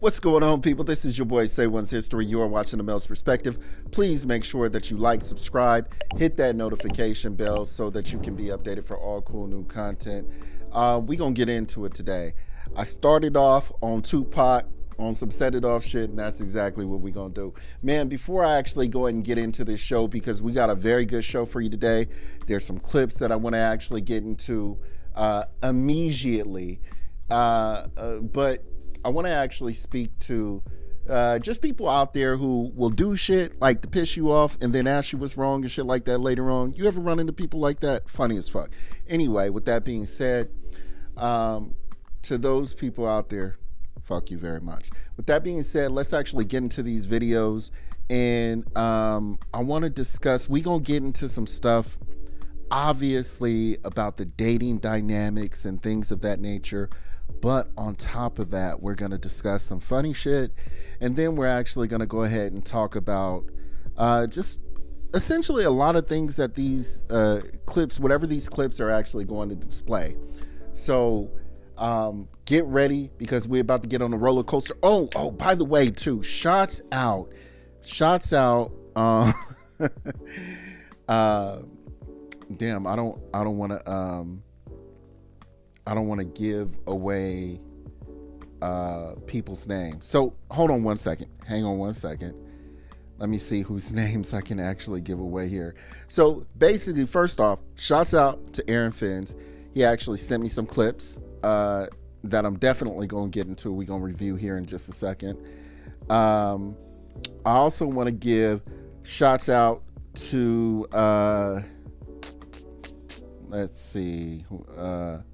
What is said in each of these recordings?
What's going on, people? This is your boy Say One's History. You are watching The Male's Perspective. Please make sure that you like, subscribe, hit that notification bell so that you can be updated for all cool new content. We're going to get into it today. I started off on Tupac, on some set it off shit, and that's exactly what we're going to do. Man, before I actually go ahead and get into this show, because we got a very good show for you today, there's some clips that I want to actually get into immediately. But I want to actually speak to just people out there who will do shit like to piss you off and then ask you what's wrong and shit like that later on. You ever run into people like that? Funny as fuck. Anyway, with that being said, to those people out there, fuck you very much. With that being said, let's actually get into these videos. And I want to discuss, we're going to get into some stuff, obviously, about the dating dynamics and things of that nature. But on top of that, we're going to discuss some funny shit. And then we're actually going to go ahead and talk about just essentially a lot of things that these clips, whatever these clips are actually going to display. So get ready, because we're about to get on a roller coaster. Oh, by the way, too, shots out. Damn, I don't want to give away people's names. So hold on one second. Hang on one second. Let me see whose names I can actually give away here. So basically, first off, shouts out to Aaron Fins. He actually sent me some clips that I'm definitely going to get into. We're going to review here in just a second. I also want to give shouts out to let's see,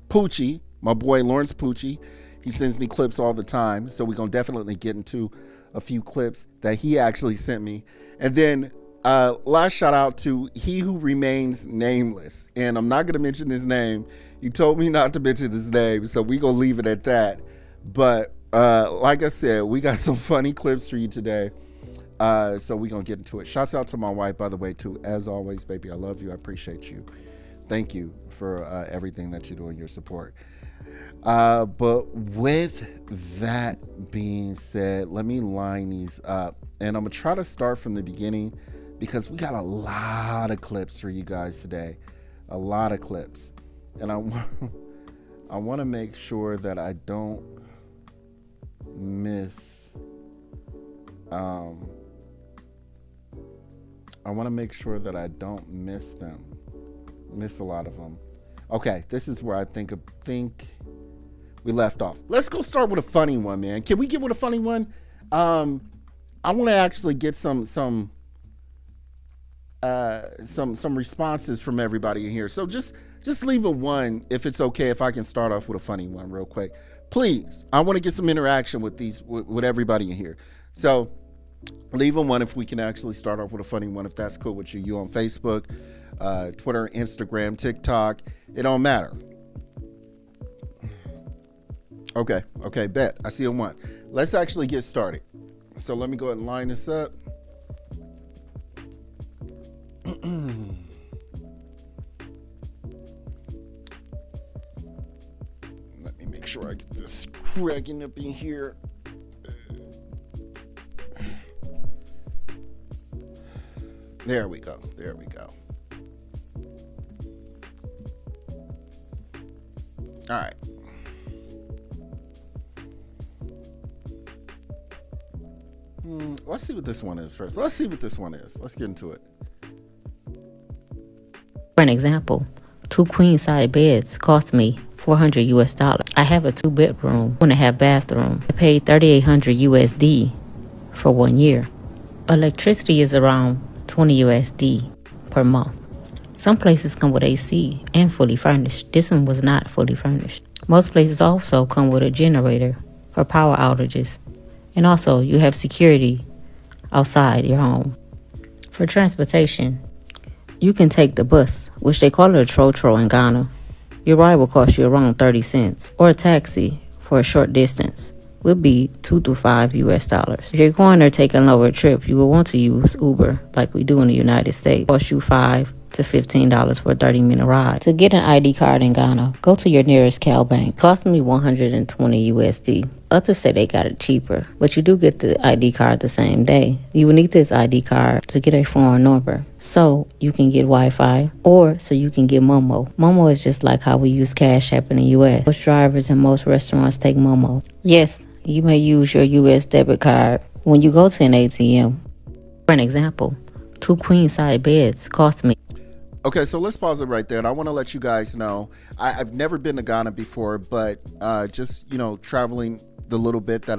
Poochie, my boy Lawrence Poochie. He sends me clips all the time, so we're gonna definitely get into a few clips that he actually sent me. And then last shout out to he who remains nameless, and I'm not gonna mention his name. He told me not to mention his name, so we're gonna leave it at that. But like I said, we got some funny clips for you today, so we're gonna get into it. Shouts out to my wife, by the way, too. As always, baby, I love you. I appreciate you. Thank you for everything that you do and your support. But with that being said, let me line these up. And I'm going to try to start from the beginning, because we got a lot of clips for you guys today. A lot of clips. And I want to make sure that I don't miss... I want to make sure that I don't miss them. Miss a lot of them. Okay, this is where I think we left off. Let's go start with a funny one, man. Can we get with a funny one? I want to actually get some responses from everybody in here. So just leave a one if it's okay, if I can start off with a funny one real quick. Please, I want to get some interaction with with everybody in here. So leave a one if we can actually start off with a funny one, if that's cool with you. You on Facebook, Twitter, Instagram, TikTok, it don't matter. Okay, bet. I see a one. Let's actually get started. So let me go ahead and line this up. Let me make sure I get this cracking up in here. There we go. All right. Let's see what this one is first. Let's get into it. For an example, 2 queen-size beds cost me $400 US. I have a 2-bedroom, 1.5 bathroom. I paid $3,800 USD for 1 year. Electricity is around $20 USD per month. Some places come with AC and fully furnished. This one was not fully furnished. Most places also come with a generator for power outages. And also, you have security outside your home. For transportation, you can take the bus, which they call it a trotro in Ghana. Your ride will cost you around 30 cents. Or a taxi for a short distance will be $2 to $5 US. If you're going or taking a longer trip, you will want to use Uber like we do in the United States. It costs you $5 to $15 for a 30-minute ride. To get an ID card in Ghana, go to your nearest Cal bank. It cost me 120 USD. Others say they got it cheaper, but you do get the ID card the same day. You will need this ID card to get a foreign number, so you can get Wi-Fi, or so you can get Momo. Momo is just like how we use Cash App in the U.S. Most drivers and most restaurants take Momo. Yes, you may use your U.S. debit card when you go to an ATM. For an example, 2 queen-size beds cost me. Okay, so let's pause it right there. And I want to let you guys know, I've never been to Ghana before, but just, traveling the little bit that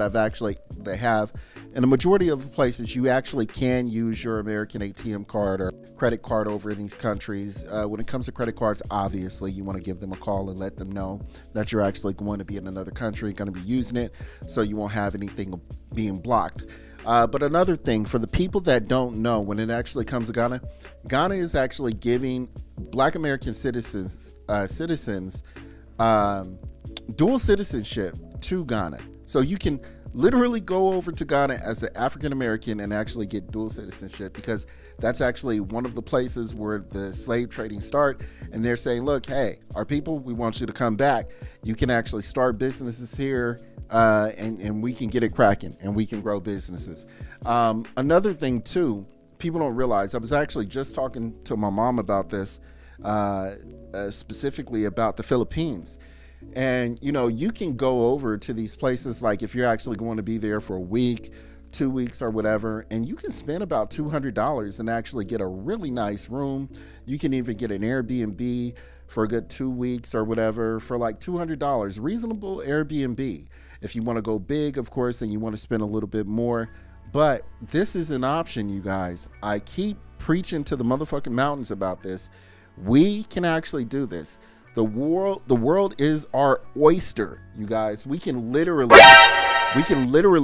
they have. In the majority of places, you actually can use your American ATM card or credit card over in these countries. When it comes to credit cards, obviously, you want to give them a call and let them know that you're actually going to be in another country, going to be using it, so you won't have anything being blocked. But another thing, for the people that don't know, when it actually comes to Ghana, Ghana is actually giving Black American citizens dual citizenship to Ghana. So you can literally go over to Ghana as an African American and actually get dual citizenship, because that's actually one of the places where the slave trading start. And they're saying, look, hey, our people, we want you to come back. You can actually start businesses here, and we can get it cracking and we can grow businesses. Another thing too, people don't realize, I was actually just talking to my mom about this, specifically about the Philippines. And, you can go over to these places, like if you're actually going to be there for a week, 2 weeks or whatever, and you can spend about $200 and actually get a really nice room. You can even get an Airbnb for a good 2 weeks or whatever for like $200. Reasonable Airbnb. If you want to go big, of course, and you want to spend a little bit more. But this is an option, you guys. I keep preaching to the motherfucking mountains about this. We can actually do this. The world is our oyster, you guys. We can literally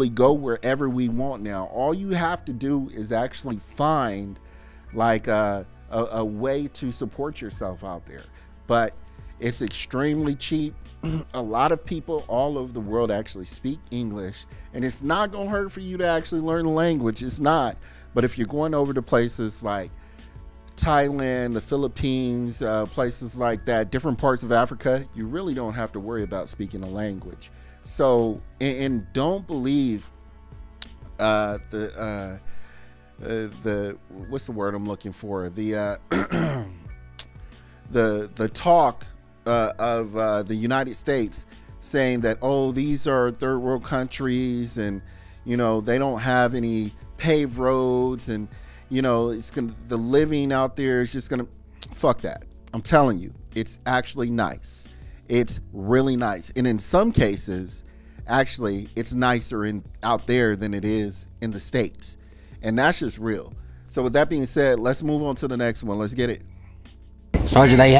go wherever we want now. All you have to do is actually find like a way to support yourself out there. But it's extremely cheap. A lot of people all over the world actually speak English, and it's not gonna hurt for you to actually learn the language. It's not. But if you're going over to places like Thailand, the Philippines, places like that, different parts of Africa, you really don't have to worry about speaking the language. So, and don't believe the what's the word I'm looking for? The the talk of the United States saying that, oh, these are third world countries, and they don't have any paved roads, and the living out there is just gonna, fuck that. I'm telling you, it's actually nice. It's really nice. And in some cases, actually, it's nicer out there than it is in the States. And that's just real. So with that being said, let's move on to the next one. Let's get it. Sergeant,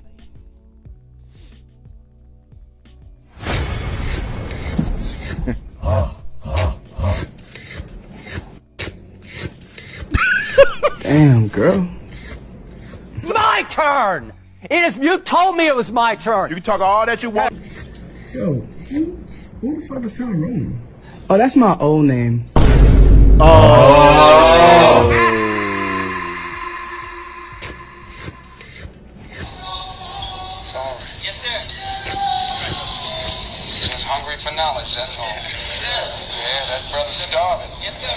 Damn, girl. My turn! It is. You told me it was my turn. You can talk all that you want. Yo, who the fuck is Tom Roman? Oh, that's my old name. Oh. Sorry. Yes, sir. Just hungry for knowledge, that's all. Yeah, that brother's starving. Yes, sir.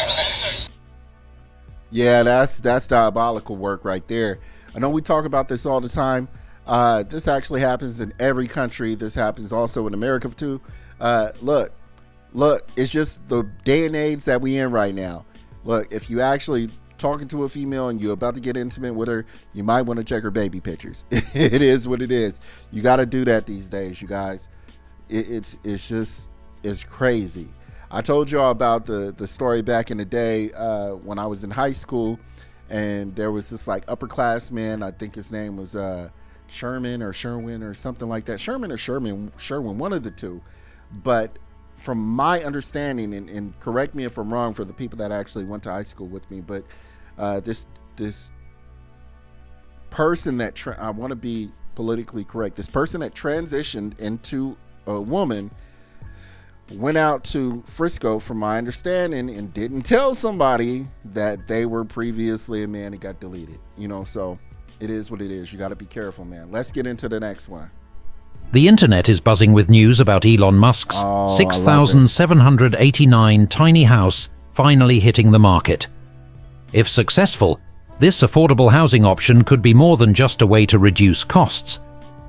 Yeah, that's diabolical work right there. I know we talk about this all the time. This actually happens in every country. This happens also in America too. Look, it's just the day and age that we in right now. Look, if you actually talking to a female and you're about to get intimate with her, you might want to check her baby pictures. It is what it is. You got to do that these days, you guys. It's crazy. I told y'all about the story back in the day when I was in high school, and there was this like upperclassman. I think his name was Sherman or Sherwin or something like that. Sherman or Sherwin, one of the two. But from my understanding, and correct me if I'm wrong for the people that actually went to high school with me, but this person that I want to be politically correct. This person that transitioned into a woman went out to Frisco, from my understanding, and didn't tell somebody that they were previously a man. It got deleted, so it is what it is. You got to be careful, man. Let's get into the next one. The internet is buzzing with news about Elon Musk's 6,789 tiny house finally hitting the market. If successful, this affordable housing option could be more than just a way to reduce costs.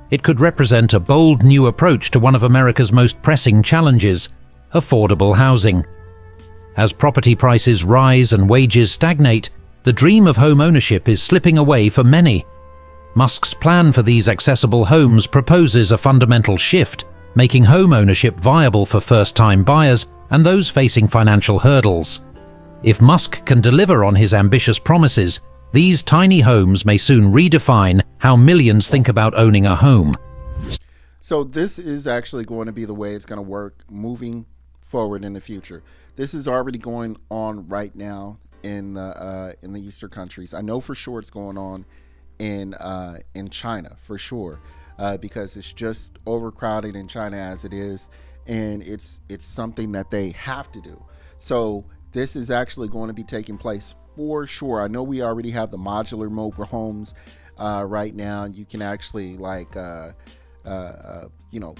It could represent a bold new approach to one of America's most pressing challenges, affordable housing. As property prices rise and wages stagnate, the dream of home ownership is slipping away for many. Musk's plan for these accessible homes proposes a fundamental shift, making home ownership viable for first-time buyers and those facing financial hurdles. If Musk can deliver on his ambitious promises, these tiny homes may soon redefine how millions think about owning a home. So this is actually going to be the way it's going to work moving forward in the future. This is already going on right now in the Eastern countries. I know for sure it's going on in China for sure, because it's just overcrowded in China as it is, and it's something that they have to do. So this is actually going to be taking place for sure. I know we already have the modular mobile homes right now. You can actually like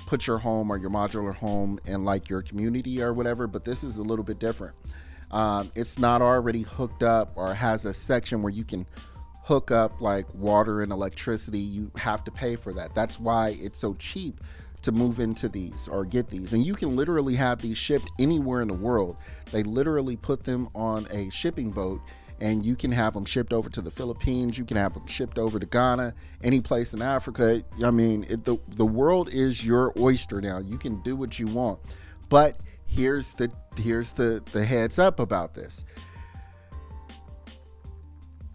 put your home or your modular home in like your community or whatever, but this is a little bit different. It's not already hooked up or has a section where you can hook up like water and electricity. You have to pay for that. That's why it's so cheap to move into these or get these, and you can literally have these shipped anywhere in the world. They literally put them on a shipping boat, and you can have them shipped over to the Philippines. You can have them shipped over to Ghana, any place in Africa. I mean, the world is your oyster now. You can do what you want, but here's the heads up about this.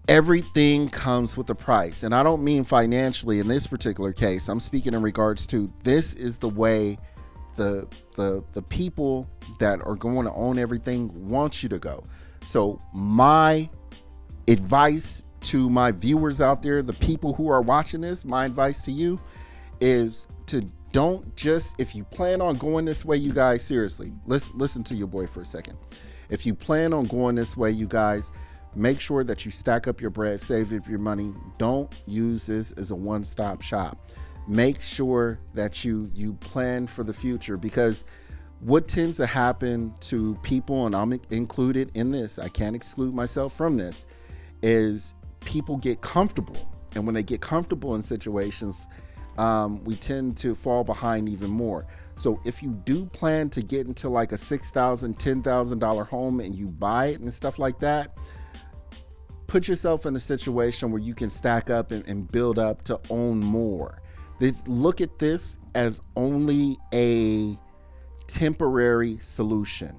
Everything comes with a price, and I don't mean financially in this particular case. I'm speaking in regards to this is the way the people that are going to own everything want you to go. So my advice to my viewers out there, the people who are watching this, my advice to you is to don't just, if you plan on going this way, you guys, seriously, listen to your boy for a second. If you plan on going this way, you guys, make sure that you stack up your bread, save up your money. Don't use this as a one-stop shop. Make sure that you plan for the future, because what tends to happen to people, and I'm included in this, I can't exclude myself from this, is people get comfortable. And when they get comfortable in situations, we tend to fall behind even more. So if you do plan to get into like a $6,000, $10,000 home and you buy it and stuff like that, put yourself in a situation where you can stack up and build up to own more. Look at this as only a temporary solution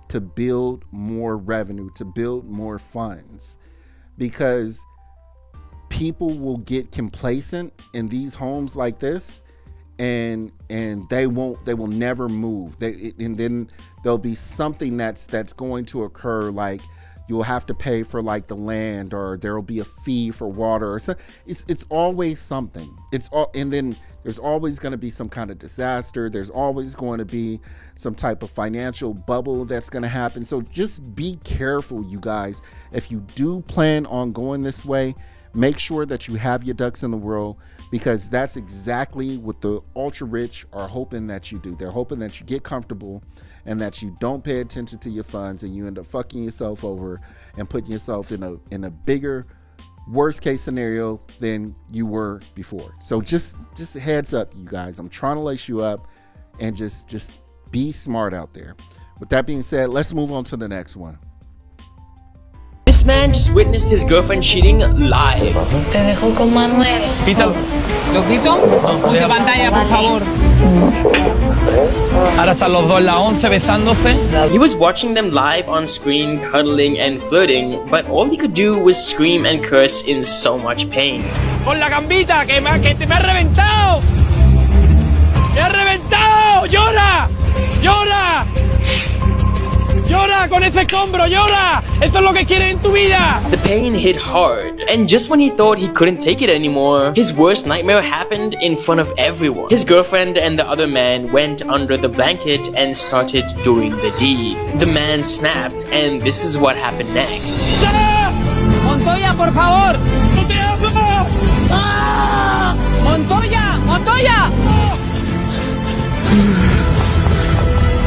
to build more revenue, to build more funds, because people will get complacent in these homes like this, and they will never move. And then there'll be something that's going to occur, like you'll have to pay for like the land, or there'll be a fee for water, or so. It's always something. And then there's always going to be some kind of disaster. There's always going to be some type of financial bubble that's going to happen. So just be careful, you guys. If you do plan on going this way, make sure that you have your ducks in the row, because that's exactly what the ultra rich are hoping that you do. They're hoping that you get comfortable and that you don't pay attention to your funds, and you end up fucking yourself over and putting yourself in a bigger, worst case scenario than you were before. So just a heads up, you guys. I'm trying to lace you up, and just be smart out there. With that being said, let's move on to the next one. This man just witnessed his girlfriend cheating live. Te dejo con Manuel. Quítalo. ¿Lo quito? Punto pantalla, por favor. Ahora están los dos en la 11 besándose. He was watching them live on screen, cuddling and flirting, but all he could do was scream and curse in so much pain. Con la gambita, que me ha reventado. ¡Me ha reventado! ¡Llora! ¡Llora! ¡Llora con ese escombro! ¡Llora! ¡Esto es lo que quieres en tu vida! The pain hit hard, and just when he thought he couldn't take it anymore, his worst nightmare happened in front of everyone. His girlfriend and the other man went under the blanket and started doing the deed. The man snapped, and this is what happened next. Montoya, por favor. ¡No te amo! ¡Montoya! ¡Montoya!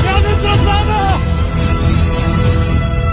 ¡Me has destrozado!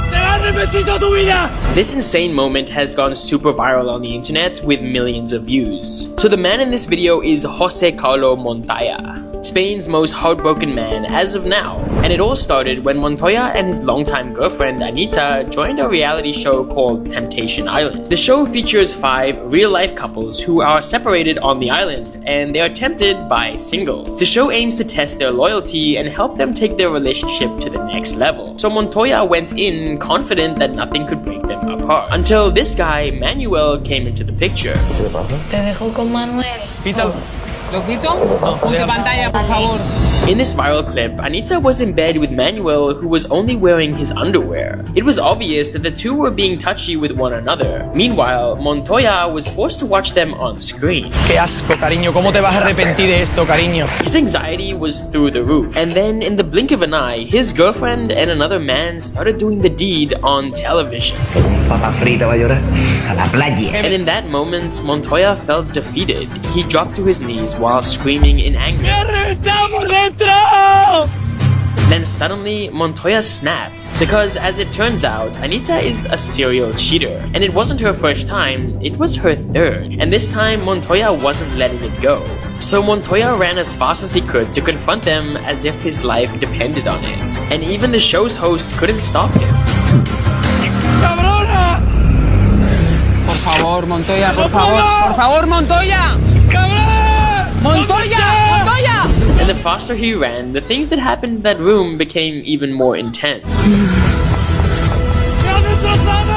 ¡Te has arrepentido tu vida! This insane moment has gone super viral on the internet with millions of views. So the man in this video is Jose Carlo Montoya, Spain's most heartbroken man as of now. And it all started when Montoya and his longtime girlfriend Anita joined a reality show called Temptation Island. The show features 5 real-life couples who are separated on the island, and they are tempted by singles. The show aims to test their loyalty and help them take their relationship to the next level. So Montoya went in confident that nothing could break them apart. Until this guy, Manuel, came into the picture. Te dejo con Manuel. Quítalo. ¿Lo quito? Punto pantalla, por favor. In this viral clip, Anita was in bed with Manuel, who was only wearing his underwear. It was obvious that the two were being touchy with one another. Meanwhile, Montoya was forced to watch them on screen. ¡Qué asco, cariño! ¿Cómo te vas a arrepentir de esto, cariño? His anxiety was through the roof. And then, in the blink of an eye, his girlfriend and another man started doing the deed on television. Papa frita va a llorar a la playa. And in that moment, Montoya felt defeated. He dropped to his knees while screaming in anger. ¡Me has reventado por dentro! Then suddenly, Montoya snapped, because as it turns out, Anita is a serial cheater. And it wasn't her first time, it was her third. And this time, Montoya wasn't letting it go. So Montoya ran as fast as he could to confront them as if his life depended on it. And even the show's host couldn't stop him. ¡Cabrona! Por favor, Montoya, por favor. Por favor, Montoya. ¡Cabrón! ¡Montoya! ¡Montoya! And the faster he ran, the things that happened in that room became even more intense.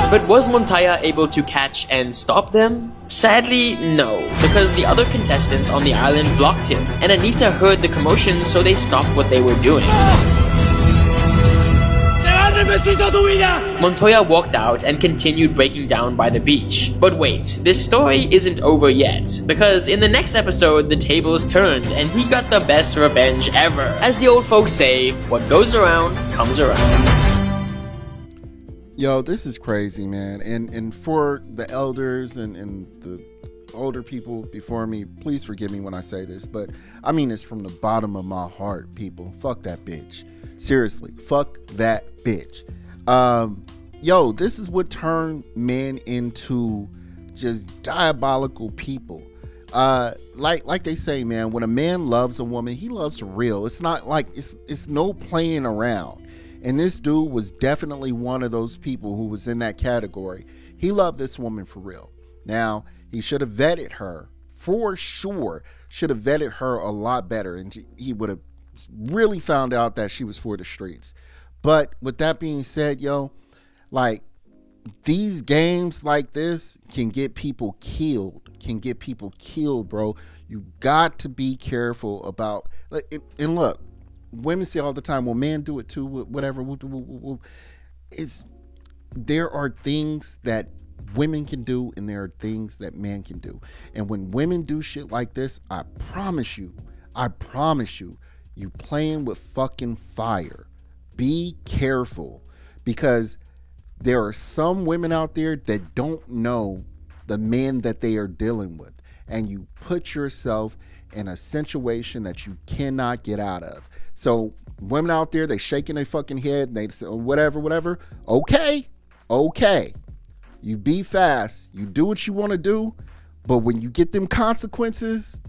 But was Montoya able to catch and stop them? Sadly, no, because the other contestants on the island blocked him, and Anita heard the commotion, so they stopped what they were doing. Montoya walked out and continued breaking down by the beach. But wait, this story isn't over yet, because in the next episode, the tables turned and he got the best revenge ever. As the old folks say, what goes around comes around. Yo, this is crazy, man. And for the elders and the older people before me, please forgive me when I say this, but I mean this from the bottom of my heart, people. Fuck that bitch. Seriously, fuck that bitch. Yo, this is what turned men into just diabolical people. Like they say, man, when a man loves a woman, he loves her real. It's not like it's no playing around. And this dude was definitely one of those people who was in that category. He loved this woman for real. Now, he should have vetted her for sure. Should have vetted her a lot better, and he would have really found out that she was for the streets. But with that being said, yo, like, these games like this can get people killed, bro. You got to be careful about, and look, women say all the time, well, men do it too, whatever. There are things that women can do and there are things that men can do. And when women do shit like this, I promise you, you playing with fucking fire. Be careful, because there are some women out there that don't know the men that they are dealing with, and you put yourself in a situation that you cannot get out of. So women out there, they shaking their fucking head and they say whatever. Okay. You be fast. You do what you want to do, but when you get them consequences,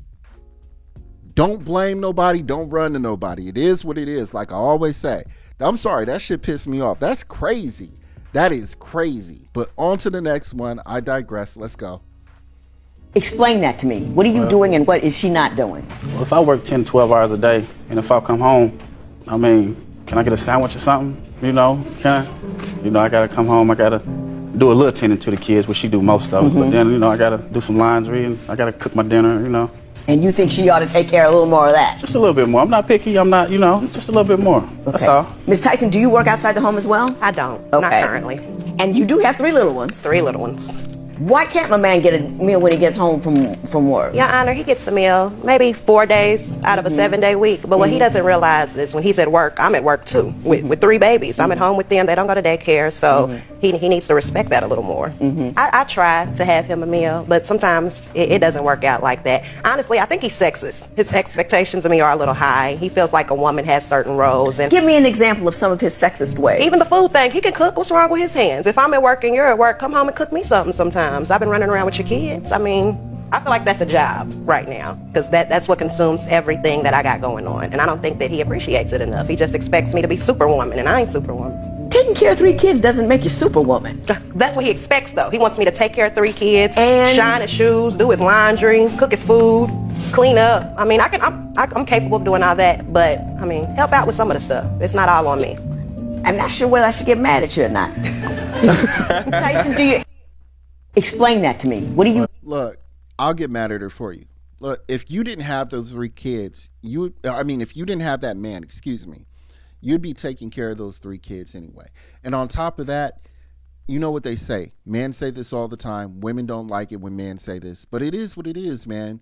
don't blame nobody. Don't run to nobody. It is what it is. Like I always say. I'm sorry, that shit pissed me off. That's crazy. That is crazy. But on to the next one. I digress. Let's go. Explain that to me. What are you doing and what is she not doing? Well, if I work 10, 12 hours a day, and if I come home, I mean, can I get a sandwich or something? You know, can I? You know, I gotta come home, I gotta do a little tending to the kids, which she do most of it. But then, you know, I gotta do some laundry and I gotta cook my dinner, you know. And you think she ought to take care of a little more of that? Just a little bit more. I'm not picky, I'm not, you know, just a little bit more. Okay. That's all. Ms. Tyson, do you work outside the home as well? I don't, okay. Not currently. And you do have 3 little ones? 3 little ones. Why can't my man get a meal when he gets home from work? Your Honor, he gets a meal maybe 4 days out of a 7-day week. But what he doesn't realize is when he's at work, I'm at work too, with 3 babies. I'm at home with them. They don't go to daycare. So he needs to respect that a little more. I try to have him a meal, but sometimes it doesn't work out like that. Honestly, I think he's sexist. His expectations of me are a little high. He feels like a woman has certain roles. And Give me an example of some of his sexist ways. even the food thing, he can cook. What's wrong with his hands? If I'm at work and you're at work, come home and cook me something sometimes. I've been running around with your kids. I mean, I feel like that's a job right now because that's what consumes everything that I got going on. And I don't think that he appreciates it enough. He just expects me to be superwoman, and I ain't superwoman. Taking care of 3 kids doesn't make you superwoman. That's what he expects, though. He wants me to take care of 3 kids, And- shine his shoes, do his laundry, cook his food, clean up. I mean, I'm capable of doing all that, but I mean, help out with some of the stuff. It's not all on me. I'm not sure whether I should get mad at you or not. Tyson, do you explain that to me? What do you? Look, I'll get mad at her for you. Look, if you didn't have those 3 kids, if you didn't have that man, you'd be taking care of those 3 kids anyway. And on top of that, you know what they say. Men say this all the time. Women don't like it when men say this, but it is what it is, man.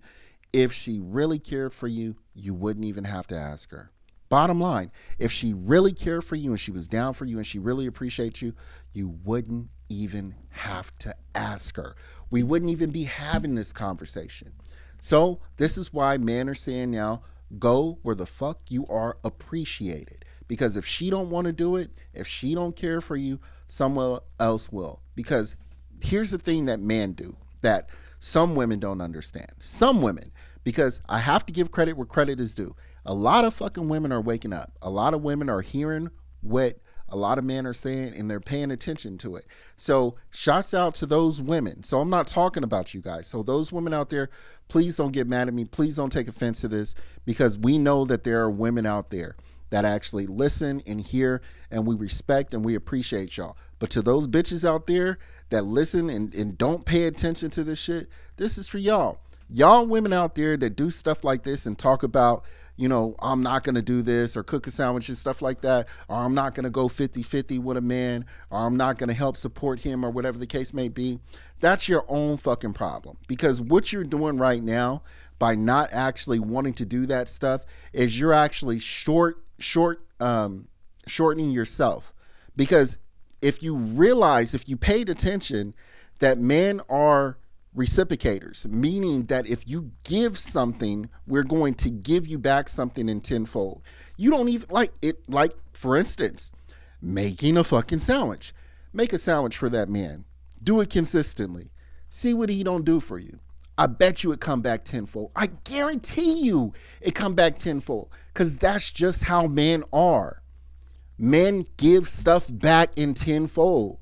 If she really cared for you, you wouldn't even have to ask her. Bottom line, if she really cared for you and she was down for you and she really appreciates you, you wouldn't even have to ask her. We wouldn't even be having this conversation. So this is why men are saying now, go where the fuck you are appreciated. Because if she don't want to do it, if she don't care for you, someone else will. Because here's the thing that men do that some women don't understand. Some women, because I have to give credit where credit is due. A lot of fucking women are waking up. A lot of women are hearing what a lot of men are saying and they're paying attention to it. So shouts out to those women. So I'm not talking about you guys. So those women out there, please don't get mad at me. Please don't take offense to this, because we know that there are women out there that actually listen and hear, and we respect and we appreciate y'all. But to those bitches out there that listen and don't pay attention to this shit, this is for y'all. Y'all women out there that do stuff like this and talk about, you know, I'm not going to do this or cook a sandwich and stuff like that, or I'm not going to go 50-50 with a man, or I'm not going to help support him, or whatever the case may be. That's your own fucking problem. Because what you're doing right now by not actually wanting to do that stuff is you're actually shortening yourself. Because if you paid attention that men are reciprocators, meaning that if you give something, we're going to give you back something in tenfold. You don't even like it. Like, for instance, making a fucking sandwich. Make a sandwich for that man. Do it consistently. See what he don't do for you. I bet you it come back tenfold. I guarantee you it come back tenfold, because that's just how men are. Men give stuff back in tenfold.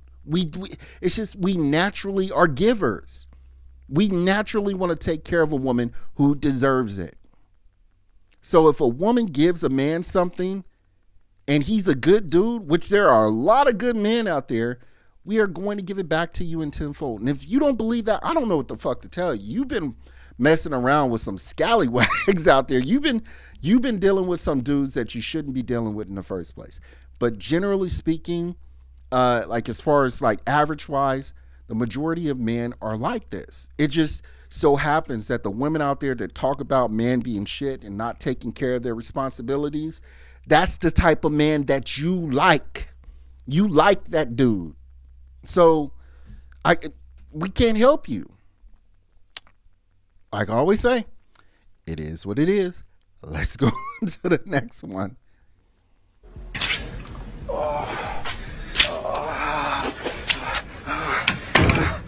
It's just we naturally are givers. We naturally want to take care of a woman who deserves it. So if a woman gives a man something and he's a good dude, which there are a lot of good men out there, we are going to give it back to you in tenfold. And if you don't believe that, I don't know what the fuck to tell you. You've been messing around with some scallywags out there. You've been dealing with some dudes that you shouldn't be dealing with in the first place. But generally speaking, like as far as like average wise, the majority of men are like this. It just so happens that the women out there that talk about men being shit and not taking care of their responsibilities, that's the type of man that you like. You like that dude. So we can't help you. Like I always say, it is what it is. Let's go to the next one.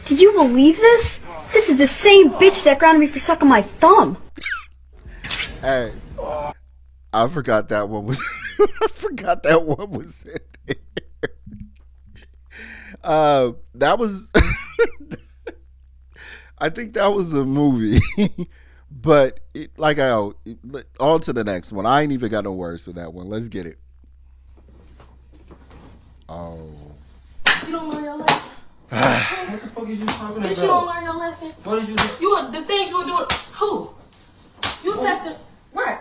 Do you believe this? This is the same bitch that grounded me for sucking my thumb. Hey, I forgot that one was. I forgot that one was in there. That was. I think that was a movie, but on to the next one. I ain't even got no words for that one. Let's get it. Oh. You don't learn your lesson. What the fuck is you talking about? Bitch, you don't learn your lesson. What did you do? The things you were doing. Who? You was texting. Where?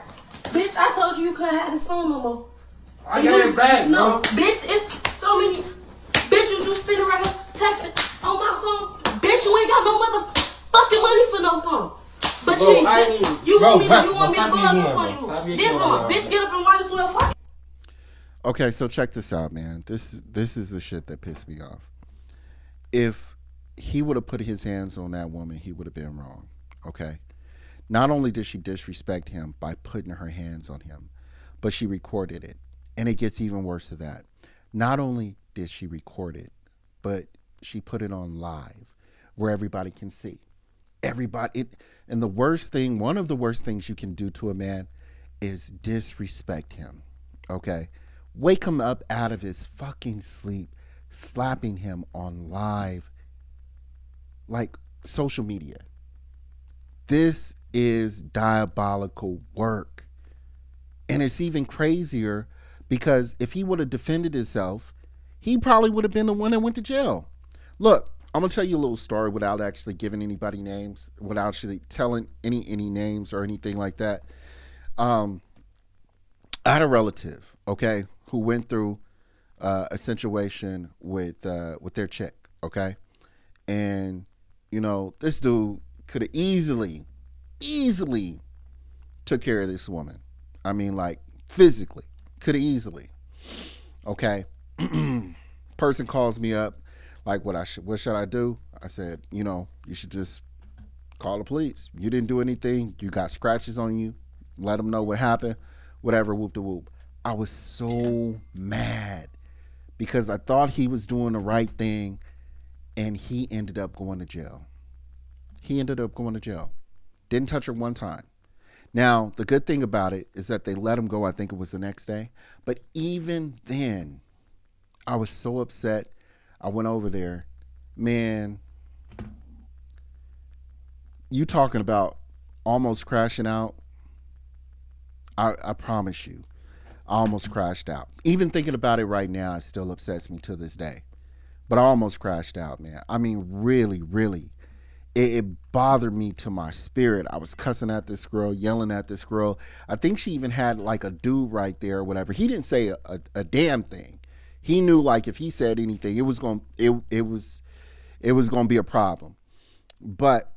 Bitch, I told you couldn't have this phone no more. I got it back, no, bro. Bitch, it's so many bitches you sitting right here texting on my phone. Bitch, you ain't got no motherfucking money for no phone. But bro, you want me to go up on you. Then bitch, get up and wipe as well. Fuck. Okay, so check this out, man. This is the shit that pissed me off. if he would have put his hands on that woman, he would have been wrong. Okay. Not only did she disrespect him by putting her hands on him, but she recorded it. And it gets even worse than that. Not only did she record it, but she put it on live where everybody can see. And the worst thing, one of the worst things you can do to a man is disrespect him. Okay? Wake him up out of his fucking sleep, slapping him on live, like social media. This is diabolical work. And it's even crazier because if he would have defended himself, he probably would have been the one that went to jail. Look, I'm going to tell you a little story without actually giving anybody names, without actually telling any names or anything like that. I had a relative, okay, who went through a situation with their chick, okay? And, you know, this dude could have easily took care of this woman. I mean, like, physically. Could have easily. Okay? Person calls me up, like, what should I do? I said, you know, you should just call the police. You didn't do anything. You got scratches on you. Let them know what happened. Whatever, whoop de whoop. I was so mad because I thought he was doing the right thing, and he ended up going to jail. Didn't touch her one time. Now, the good thing about it is that they let him go, I think it was the next day. But even then, I was so upset. I went over there. Man, you talking about almost crashing out. I promise you, I almost crashed out. Even thinking about it right now, it still upsets me to this day. But I almost crashed out, man. I mean, really, really. It bothered me to my spirit. I was cussing at this girl, yelling at this girl. I think she even had like a dude right there or whatever. He didn't say a damn thing. He knew, like, if he said anything, it was going to be a problem. But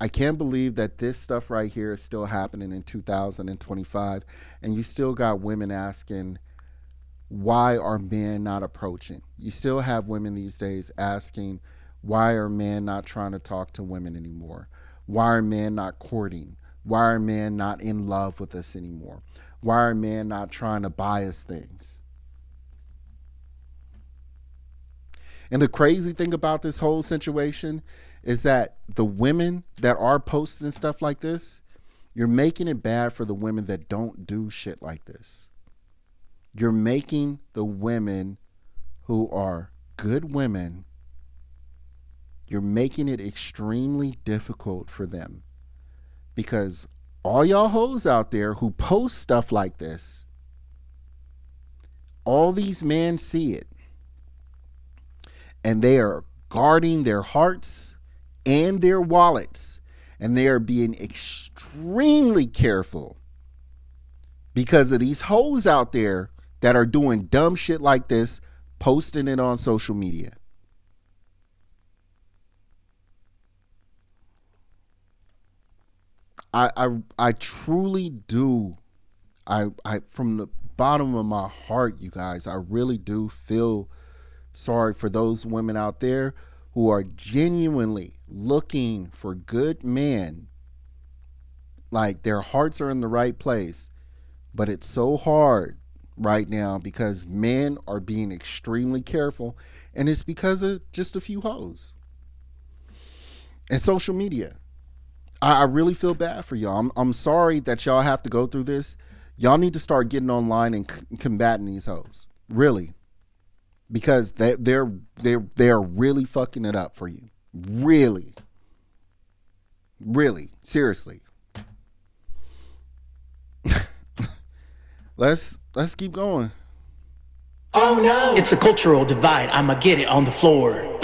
I can't believe that this stuff right here is still happening in 2025, and you still got women asking, why are men not approaching? You still have women these days asking, why are men not trying to talk to women anymore? Why are men not courting? Why are men not in love with us anymore? Why are men not trying to buy us things? And the crazy thing about this whole situation is that the women that are posting stuff like this, you're making it bad for the women that don't do shit like this. You're making the women who are good women, you're making it extremely difficult for them. Because all y'all hoes out there who post stuff like this, all these men see it. And they are guarding their hearts and their wallets, and they are being extremely careful because of these hoes out there that are doing dumb shit like this, posting it on social media. I truly do. I from the bottom of my heart, you guys, I really do feel sorry for those women out there who are genuinely looking for good men. Like, their hearts are in the right place, but it's so hard right now because men are being extremely careful, and it's because of just a few hoes and social media. I really feel bad for y'all. I'm sorry that y'all have to go through this. Y'all need to start getting online and combating these hoes, really. Because they're really fucking it up for you. Really. Seriously. Let's keep going. Oh no. It's a cultural divide. I'ma get it on the floor.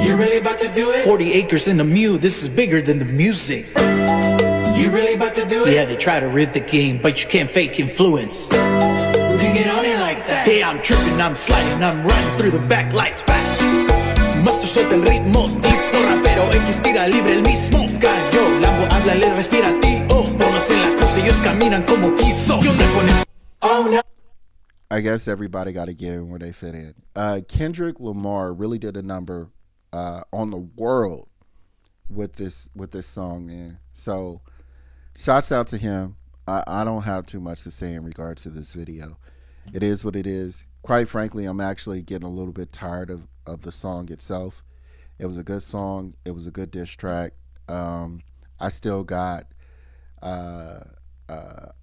You really about to do it? 40 acres in the Mew. This is bigger than the music. You really about to do it? Yeah, they try to rid the game, but you can't fake influence. You get on it like that. Hey, I'm tripping, I'm sliding, I'm running through the back like back. Master suelta el ritmo, tipo rapero. O X tira libre el mismo gallo. Lambo habla, le respira a ti. Oh, todos en la cruz, ellos caminan como quiso. Yo ando con el... Oh, no. I guess everybody got to get in where they fit in. Kendrick Lamar really did a number on the world with this song, man. So, shouts out to him. I don't have too much to say in regards to this video. It is what it is. Quite frankly, I'm actually getting a little bit tired of the song itself. It was a good song. It was a good diss track. I still got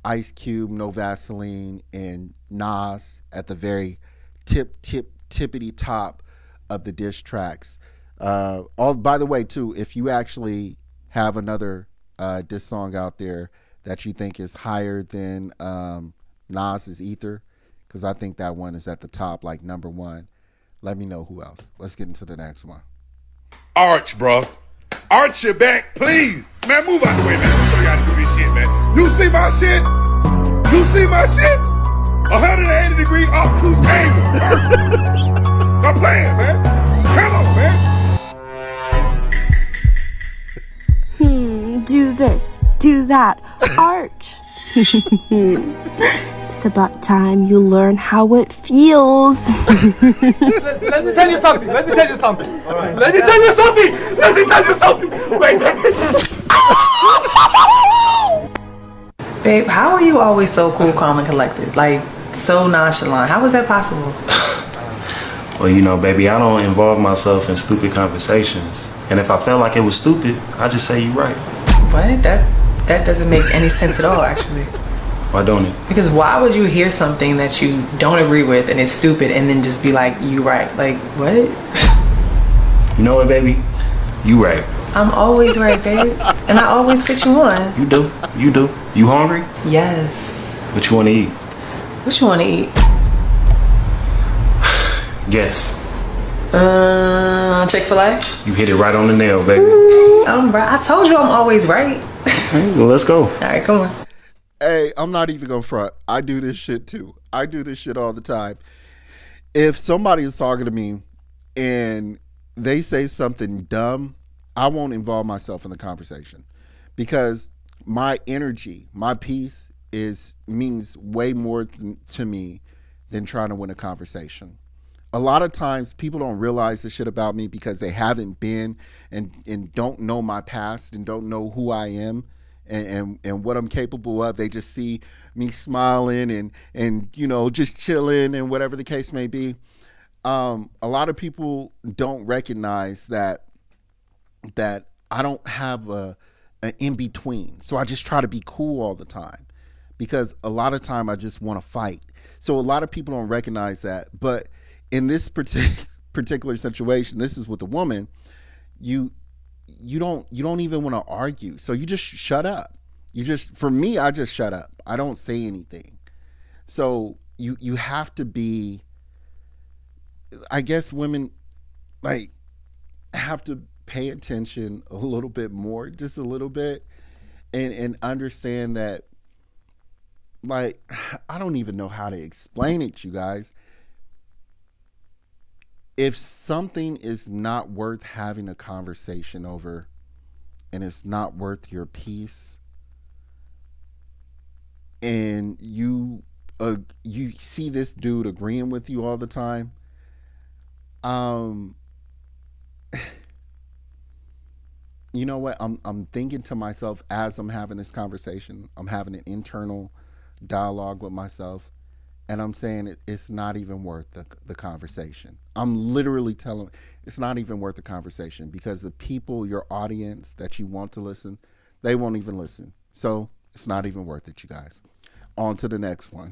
Ice Cube, No Vaseline, and Nas at the very tippity top of the diss tracks. By the way, too, if you actually have another diss song out there that you think is higher than Nas's Ether, because I think that one is at the top, like number one, let me know who else. Let's get into the next one. Arch, bro. Arch your back, please. Man, move out the way, man. Let me show you how to do this shit, man. You see my shit? You see my shit? 180-degree obtuse angle. Stop playing, man. Come on, man. Do this, do that. Arch. It's about time you learn how it feels. Let me tell you something. Let me tell you something. All right. Let me tell you something. Let me tell you something. Wait. Babe, how are you always so cool, calm, and collected? Like, so nonchalant. How is that possible? Well, you know, baby, I don't involve myself in stupid conversations. And if I felt like it was stupid, I just say you right. What? That doesn't make any sense at all, actually. Why don't it? Because why would you hear something that you don't agree with and it's stupid and then just be like, you right? Like, what? You know what, baby? You right. I'm always right, babe. And I always put you on. You do. You do. You hungry? Yes. What you want to eat? What you want to eat? Guess. Chick-fil-A? You hit it right on the nail, baby. I'm right. I told you I'm always right. Okay, well, let's go. All right, come on. Hey, I'm not even gonna front. I do this shit too. I do this shit all the time. If somebody is talking to me and they say something dumb, I won't involve myself in the conversation because my energy, my peace means way more to me than trying to win a conversation. A lot of times people don't realize this shit about me because they haven't been and don't know my past and don't know who I am and what I'm capable of. They just see me smiling and you know, just chilling and whatever the case may be. A lot of people don't recognize that I don't have an in-between. So I just try to be cool all the time because a lot of time I just want to fight. So a lot of people don't recognize that. But in this particular situation, this is with a woman, you don't even want to argue. So you just shut up. For me, I just shut up. I don't say anything. So you have to be, I guess women like have to pay attention a little bit more, just a little bit, and understand that, like, I don't even know how to explain it, you guys. If something is not worth having a conversation over and it's not worth your peace, and you see this dude agreeing with you all the time, you know what? I'm thinking to myself as I'm having this conversation, I'm having an internal dialogue with myself, and I'm saying it's not even worth the conversation. I'm literally telling it's not even worth the conversation because the people, your audience that you want to listen, they won't even listen. So it's not even worth it, you guys. On to the next one.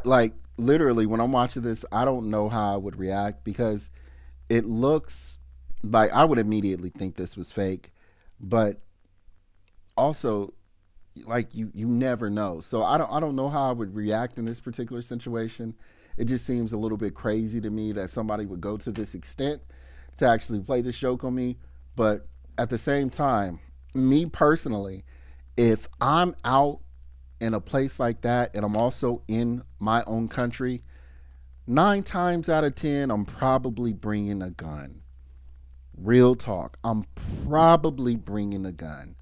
Like literally when I'm watching this, I don't know how I would react because it looks like I would immediately think this was fake, but also like you never know. So I don't know how I would react in this particular situation. It just seems a little bit crazy to me that somebody would go to this extent to actually play this joke on me. But at the same time, me personally, if I'm out in a place like that and I'm also in my own country, 9 times out of 10, I'm probably bringing a gun. Real talk. I'm probably bringing a gun.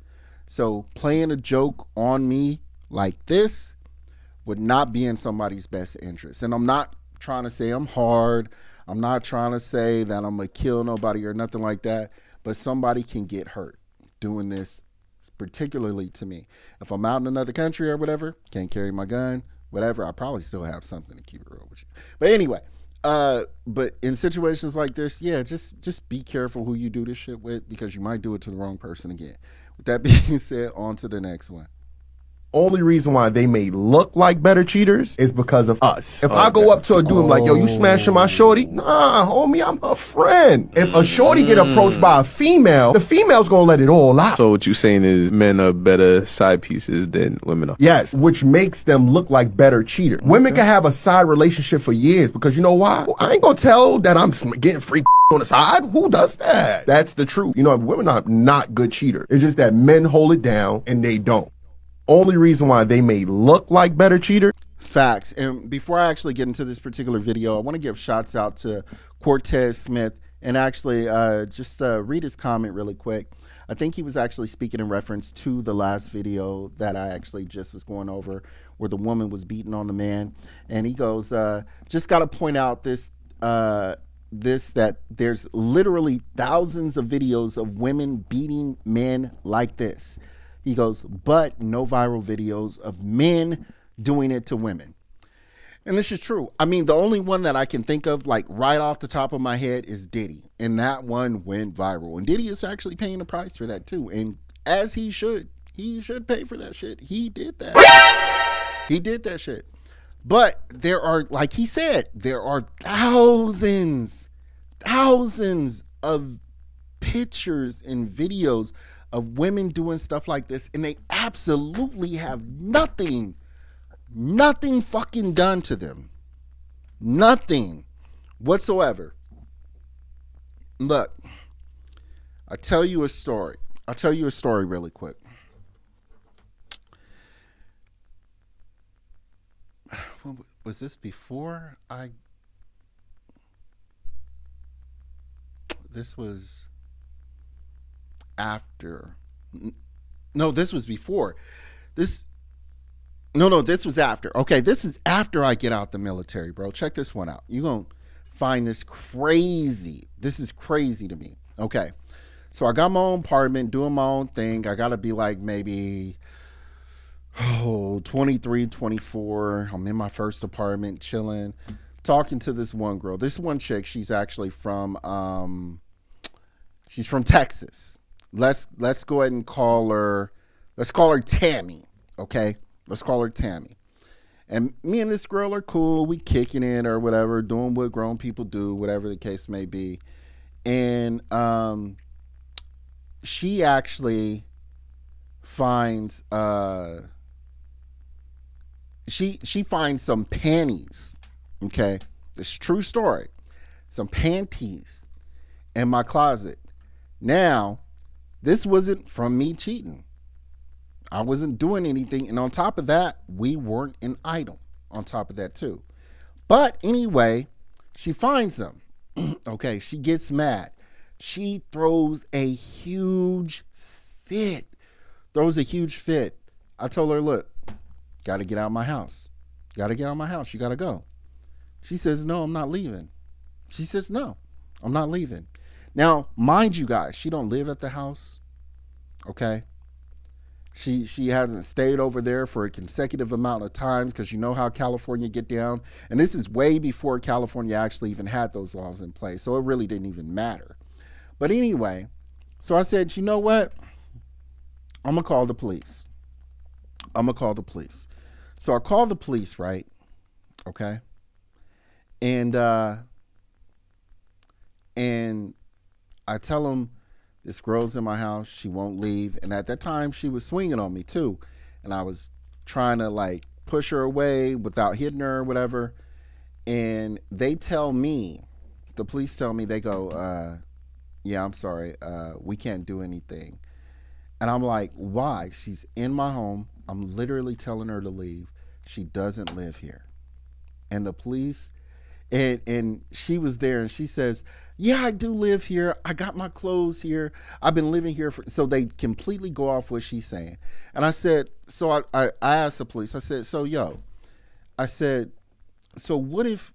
So playing a joke on me like this would not be in somebody's best interest. And I'm not trying to say I'm hard. I'm not trying to say that I'm going to kill nobody or nothing like that. But somebody can get hurt doing this, particularly to me. If I'm out in another country or whatever, can't carry my gun, whatever, I probably still have something to keep it real with you. But anyway, but in situations like this, yeah, just be careful who you do this shit with, because you might do it to the wrong person again. With that being said, on to the next one. Only reason why they may look like better cheaters is because of us. If I go up to a dude and like, yo, you smashing my shorty? Nah, homie, I'm a friend. If a shorty get approached by a female, the female's gonna let it all out. So what you saying is men are better side pieces than women are? Yes, which makes them look like better cheaters. Women can have a side relationship for years because you know why? Well, I ain't gonna tell that I'm getting free on the side. Who does that? That's the truth. You know, women are not good cheaters. It's just that men hold it down and they don't. Only reason why they may look like better cheaters. Facts. And before I actually get into this particular video, I want to give shouts out to Cortez Smith and actually just read his comment really quick. I think he was actually speaking in reference to the last video that I actually just was going over, where the woman was beating on the man. And he goes, just got to point out that there's literally thousands of videos of women beating men like this. He goes, but no viral videos of men doing it to women. And this is true. I mean, the only one that I can think of, like right off the top of my head, is Diddy. And that one went viral. And Diddy is actually paying a price for that too. And as he should pay for that shit. He did that. He did that shit. But there are, like he said, there are thousands of pictures and videos of women doing stuff like this, and they absolutely have nothing fucking done to them. Nothing whatsoever. Look, I'll tell you a story really quick. Was this before this was after. No, this was before. This was after. Okay, this is after I get out the military, bro. Check this one out. You're going to find this crazy. This is crazy to me. Okay, so I got my own apartment, doing my own thing. I got to be like maybe 23, 24. I'm in my first apartment, chilling, talking to this one girl. This one chick, she's actually from Texas. Let's go ahead and call her Tammy, okay? Let's call her Tammy. And me and this girl are cool. We kicking it or whatever, doing what grown people do, whatever the case may be. And she actually finds she finds some panties, okay? This is a true story. Some panties in my closet. Now, this wasn't from me cheating. I wasn't doing anything. And on top of that, we weren't an idol on top of that too. But anyway, she finds them. Okay, she gets mad. She throws a huge fit. I told her, look, got to get out of my house. You got to go. She says, no, I'm not leaving. She says, no, I'm not leaving. Now, mind you guys, she don't live at the house, okay? She hasn't stayed over there for a consecutive amount of times, because you know how California get down. And this is way before California actually even had those laws in place, so it really didn't even matter. But anyway, so I said, you know what? I'm going to call the police. So I called the police, right? Okay? And I tell him this girl's in my house. She won't leave. And at that time, she was swinging on me too. And I was trying to like push her away without hitting her or whatever. And they tell me, the police tell me, they go, yeah, I'm sorry. We can't do anything. And I'm like, why? She's in my home. I'm literally telling her to leave. She doesn't live here. And the police, and she was there, and she says, yeah, I do live here. I got my clothes here. I've been living here so they completely go off what she's saying. And I said, so I asked the police, I said, so I said, so what if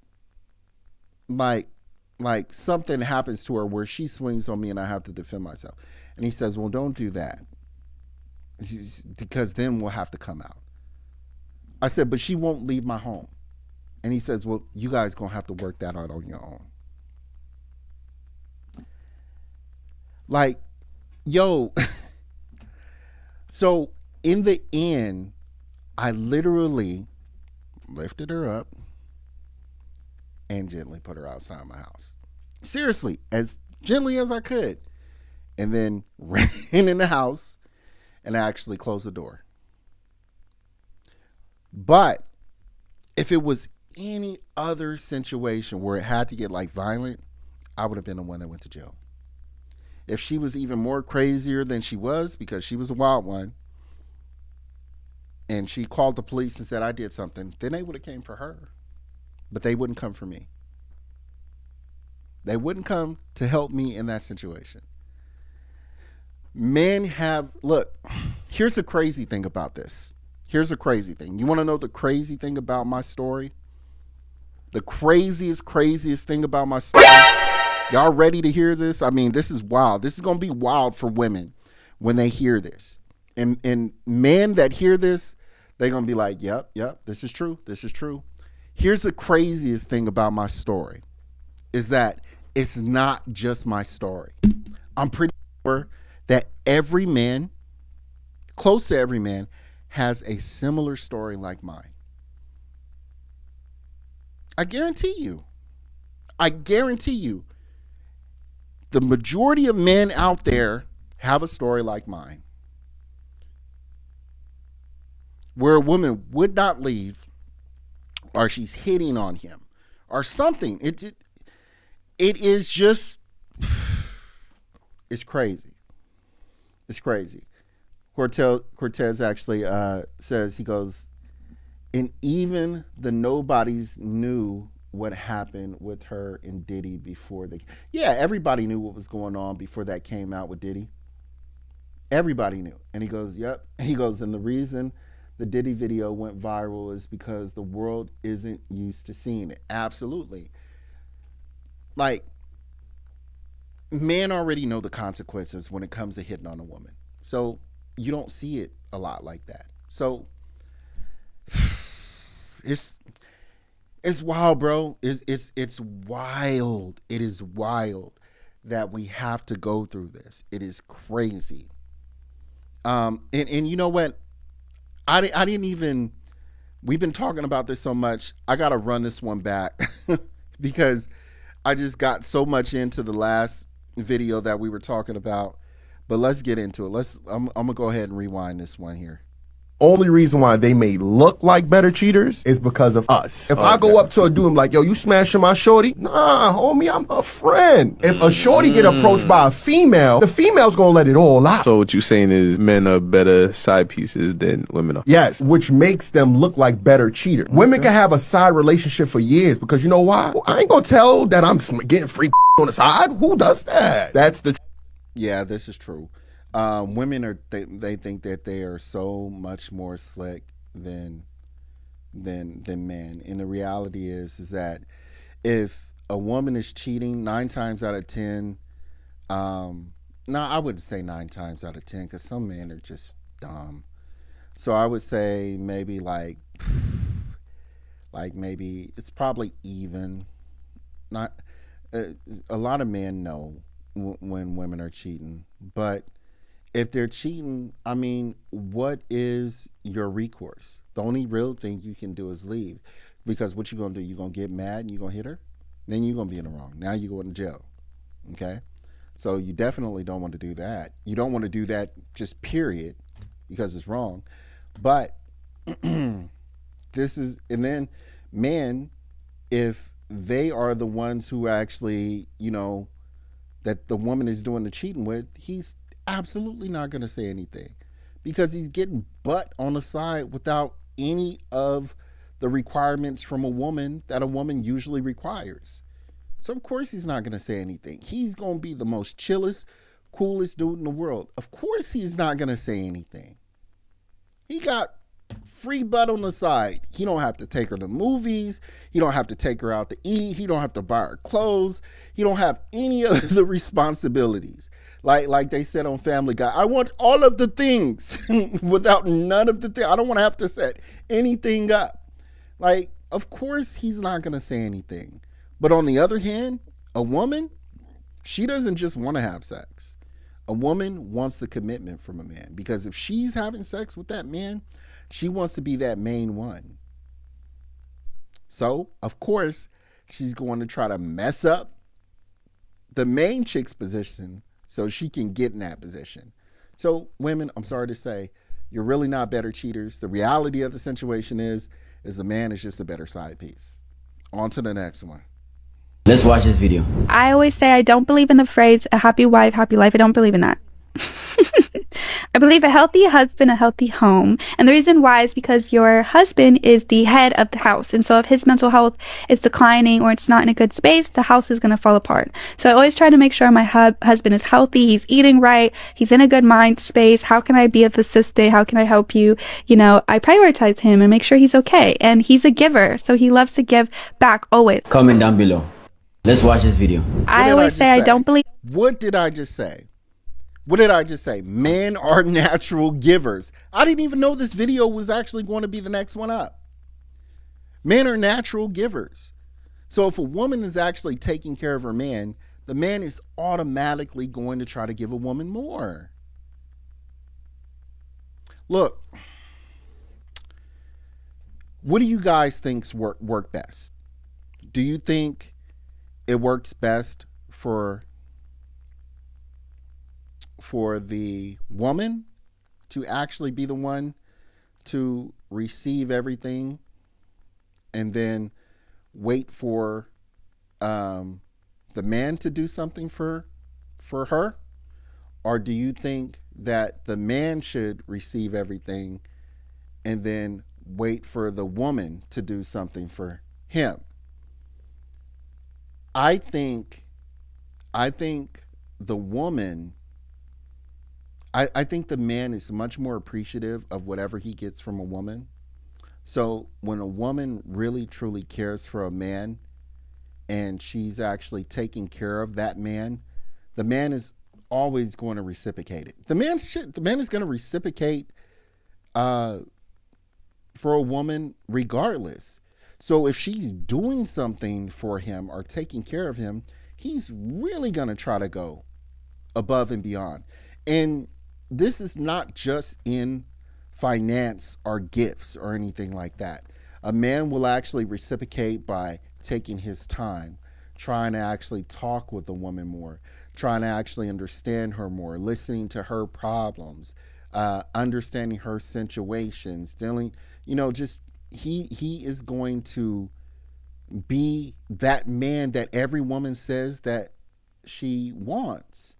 like something happens to her where she swings on me and I have to defend myself? And he says, well, don't do that, because then we'll have to come out. I said, but she won't leave my home. And he says, well, you guys gonna have to work that out on your own. Like, yo. So in the end, I literally lifted her up and gently put her outside my house. Seriously, as gently as I could. And then ran in the house and actually closed the door. But if it was any other situation where it had to get like violent, I would have been the one that went to jail. If she was even more crazier than she was, because she was a wild one, and she called the police and said I did something, then they would have came for her. But they wouldn't come for me. They wouldn't come to help me in that situation. Men have, look, here's the crazy thing about this. Here's the crazy thing. You want to know the crazy thing about my story? The craziest thing about my story? Y'all ready to hear this? I mean, this is wild. This is going to be wild for women when they hear this. And men that hear this, they're going to be like, yep, this is true. This is true. Here's the craziest thing about my story is that it's not just my story. I'm pretty sure that every man, close to every man, has a similar story like mine. I guarantee you. The majority of men out there have a story like mine, where a woman would not leave, or she's hitting on him, or something. It is just, it's crazy. It's crazy. Cortez actually says, he goes, and even the nobodies knew what happened with her and Diddy before they. Yeah, everybody knew what was going on before that came out with Diddy. Everybody knew. And he goes, yep. He goes, and the reason the Diddy video went viral is because the world isn't used to seeing it. Absolutely. Like, men already know the consequences when it comes to hitting on a woman. So you don't see it a lot like that. So it's wild, bro. It's wild. It is wild that we have to go through this. It is crazy. And you know what? I didn't even, we've been talking about this so much. I got to run this one back because I just got so much into the last video that we were talking about. But let's get into it. I'm going to go ahead and rewind this one here. Only reason why they may look like better cheaters is because of us. If I go up to a dude and like, yo, you smashing my shorty? Nah, homie, I'm a friend. If a shorty get approached by a female, the female's gonna let it all out. So what you saying is men are better side pieces than women are? Yes, which makes them look like better cheaters. Women can have a side relationship for years because you know why? Well, I ain't gonna tell that I'm getting free on the side. Who does that? That's the. Yeah, this is true. Women they think that they are so much more slick than men. And the reality is that if a woman is cheating 9 times out of 10, I wouldn't say 9 times out of 10 because some men are just dumb. So I would say maybe like maybe it's probably even. Not a lot of men know when women are cheating, but if they're cheating, I mean, what is your recourse? The only real thing you can do is leave. Because what you going to do? You're going to get mad and you're going to hit her? Then you're going to be in the wrong. Now you're going to jail. Okay? So you definitely don't want to do that. You don't want to do that just period, because it's wrong. But this is, and then men, if they are the ones who actually, you know, that the woman is doing the cheating with, he's absolutely not going to say anything, because he's getting butt on the side without any of the requirements from a woman that a woman usually requires. So of course he's not going to say anything. He's going to be the most chillest, coolest dude in the world. Of course he's not going to say anything. He got free butt on the side. He don't have to take her to movies. He don't have to take her out to eat. He don't have to buy her clothes. He don't have any of the responsibilities. Like they said on Family Guy, I want all of the things without none of the things. I don't want to have to set anything up. Like, of course he's not going to say anything. But on the other hand, a woman, she doesn't just want to have sex. A woman wants the commitment from a man, because if she's having sex with that man, she wants to be that main one. So, of course, she's going to try to mess up the main chick's position so she can get in that position. So, women, I'm sorry to say, you're really not better cheaters. The reality of the situation is the man is just a better side piece. On to the next one. Let's watch this video. I always say I don't believe in the phrase a happy wife, happy life. I don't believe in that. I believe a healthy husband, a healthy home. And the reason why is because your husband is the head of the house. And so if his mental health is declining or it's not in a good space, the house is going to fall apart. So I always try to make sure my husband is healthy. He's eating right. He's in a good mind space. How can I be of assistance? How can I help you? You know, I prioritize him and make sure he's okay. And he's a giver. So he loves to give back always. Comment down below. Let's watch this video. I always say I don't believe. What did I just say? What did I just say? Men are natural givers. I didn't even know this video was actually going to be the next one up. Men are natural givers. So if a woman is actually taking care of her man, the man is automatically going to try to give a woman more. Look, what do you guys think work best? Do you think it works best for the woman to actually be the one to receive everything and then wait for the man to do something for her? Or do you think that the man should receive everything and then wait for the woman to do something for him? I think the woman, I think the man is much more appreciative of whatever he gets from a woman. So when a woman really truly cares for a man and she's actually taking care of that man, the man is always going to reciprocate it. The man is going to reciprocate for a woman regardless. So if she's doing something for him or taking care of him, he's really going to try to go above and beyond. And this is not just in finance or gifts or anything like that. A man will actually reciprocate by taking his time, trying to actually talk with a woman more, trying to actually understand her more, listening to her problems, understanding her situations, dealing, just he is going to be that man that every woman says that she wants.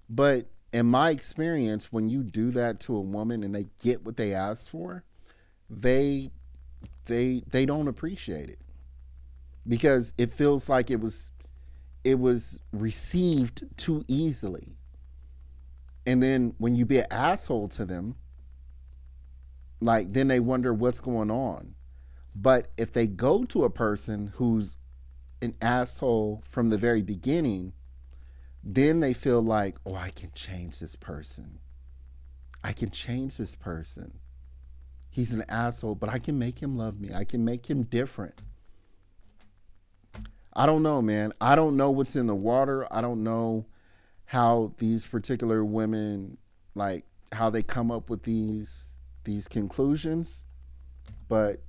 But in my experience, when you do that to a woman and they get what they ask for, they don't appreciate it, because it feels like it was received too easily. And then when you be an asshole to them, then they wonder what's going on. But if they go to a person who's an asshole from the very beginning, then they feel like, oh, I can change this person. I can change this person. He's an asshole, but I can make him love me. I can make him different. I don't know, man. I don't know what's in the water. I don't know how these particular women, how they come up with these conclusions, but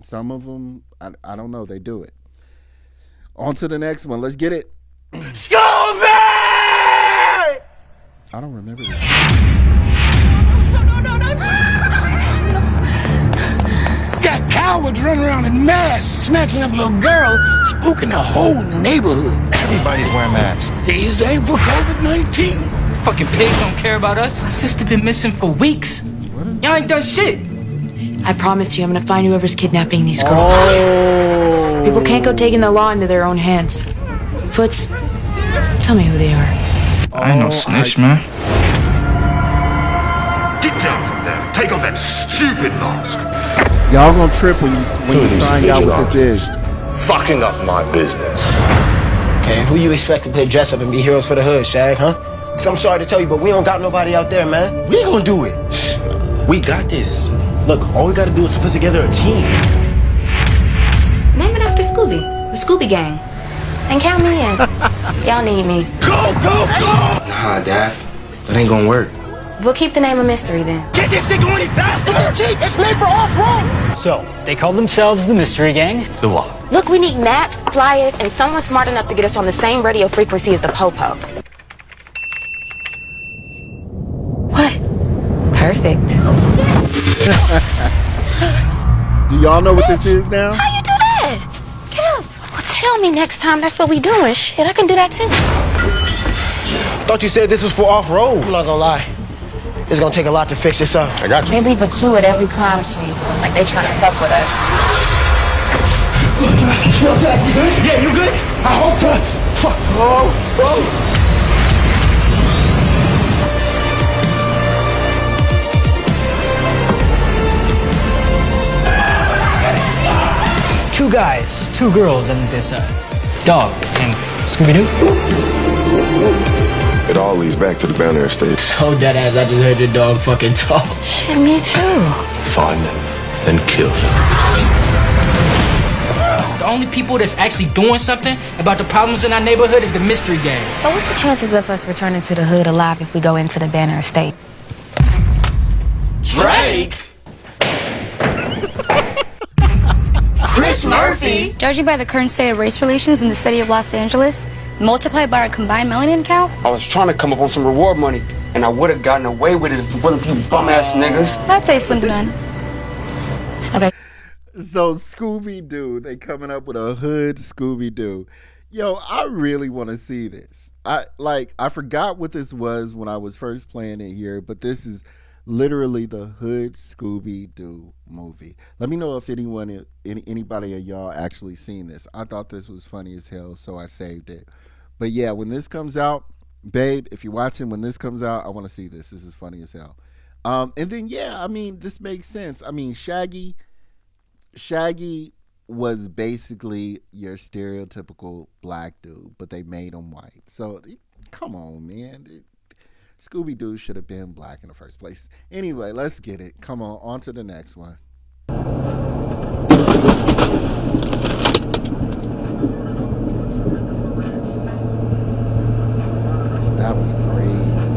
some of them, I don't know, they do it. On to the next one. Let's get it. Scoville! I don't remember this. Got cowards running around in masks, snatching up little girl, spooking the whole neighborhood. Everybody's wearing masks. These ain't for COVID-19. Fucking pigs don't care about us. My sister been missing for weeks. Y'all ain't done shit. I promise you, I'm gonna find whoever's kidnapping these girls. People can't go taking the law into their own hands. Foots, tell me who they are. I ain't no snitch, man. Get down from there. Take off that stupid mask. Y'all gonna trip when you find out what this is. Fucking up my business. Okay, who you expecting to dress up and be heroes for the hood, Shag, huh? Cause I'm sorry to tell you, but we don't got nobody out there, man. We gonna do it. We got this. Look, all we gotta do is put together a team. Name it after Scooby, the Scooby Gang. And count me in. Y'all need me. Go, go, go! Nah, Daff. That ain't gonna work. We'll keep the name a mystery then. Get this shit going fast! It's a cheat! It's made for off-road! So, they call themselves the Mystery Gang. The what? Look, we need maps, flyers, and someone smart enough to get us on the same radio frequency as the Popo. What? Perfect. Do y'all know what this is now? How you do that? Get up. Well, tell me next time that's what we doing. Shit, I can do that too. Thought you said this was for off-road. I'm not gonna lie. It's gonna take a lot to fix this up. I got you. They leave a clue at every crime scene, like they trying to fuck with us. Yeah, you good? I hope so. Fuck. Oh. Two guys, two girls, and this dog named Scooby-Doo. It all leads back to the Banner Estate. So deadass, I just heard your dog fucking talk. Shit, me too. Find them, then kill them. The only people that's actually doing something about the problems in our neighborhood is the Mystery Gang. So what's the chances of us returning to the hood alive if we go into the Banner Estate? Drake? Chris Murphy! Judging by the current state of race relations in the city of Los Angeles, multiplied by our combined melanin count, I was trying to come up on some reward money, and I would have gotten away with it if it wasn't for you bum-ass niggas. I'd say slim to none. Okay. So Scooby-Doo, they coming up with a hood Scooby-Doo. Yo, I really want to see this. I forgot what this was when I was first playing it here, but this is literally the hood Scooby-Doo movie. Let me know if anybody of y'all actually seen this. I thought this was funny as hell, so I saved it. But yeah, when this comes out, babe, if you're watching, when this comes out, I want to see this. This is funny as hell. And then yeah, I mean, this makes sense. I mean, Shaggy was basically your stereotypical black dude, but they made him white. So come on, man. Scooby-Doo should have been black in the first place. Anyway, let's get it. Come on to the next one. That was crazy.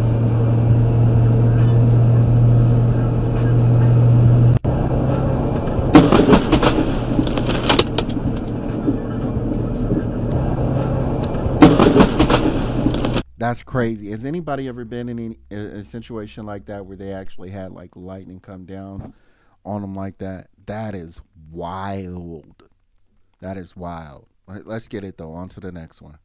That's crazy. Has anybody ever been in a situation like that where they actually had like lightning come down on them like that? That is wild. That is wild. Let's get it though. On to the next one.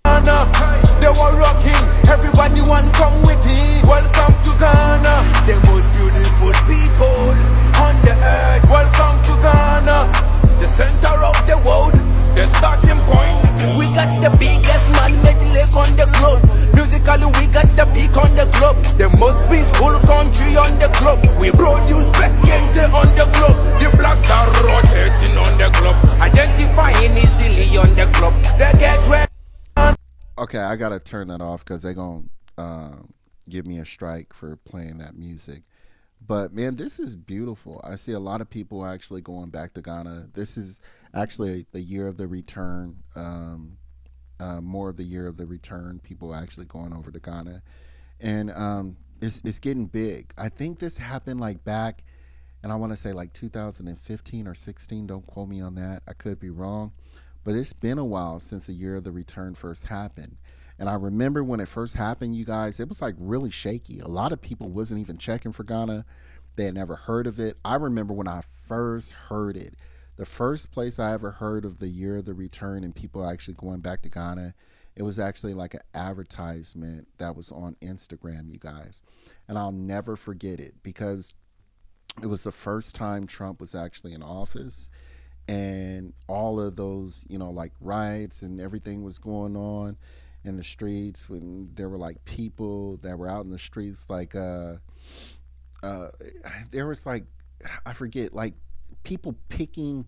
They were rocking, everybody want come with it. Welcome to Ghana, the most beautiful people on the earth. Welcome to Ghana, the center of the world, the starting point. We got the biggest man-made lake on the globe. Musically, we got the peak on the globe. The most peaceful country on the globe. We produce best game day on the globe. The black star rotating on the globe. Identifying easily on the globe. The gateway. Okay, I gotta turn that off because they're gonna give me a strike for playing that music. But man, this is beautiful. I see a lot of people actually going back to Ghana. This is actually the year of the return. More of the year of the return. People actually going over to Ghana, and it's getting big. I think this happened like back, and I want to say like 2015 or 16. Don't quote me on that. I could be wrong. But it's been a while since the year of the return first happened. And I remember when it first happened, you guys, it was like really shaky. A lot of people wasn't even checking for Ghana. They had never heard of it. I remember when I first heard it, the first place I ever heard of the year of the return and people actually going back to Ghana, it was actually like an advertisement that was on Instagram, you guys. And I'll never forget it because it was the first time Trump was actually in office, and all of those, you know, like riots and everything was going on in the streets, when there were like people that were out in the streets, like there was like, I forget, like people picking,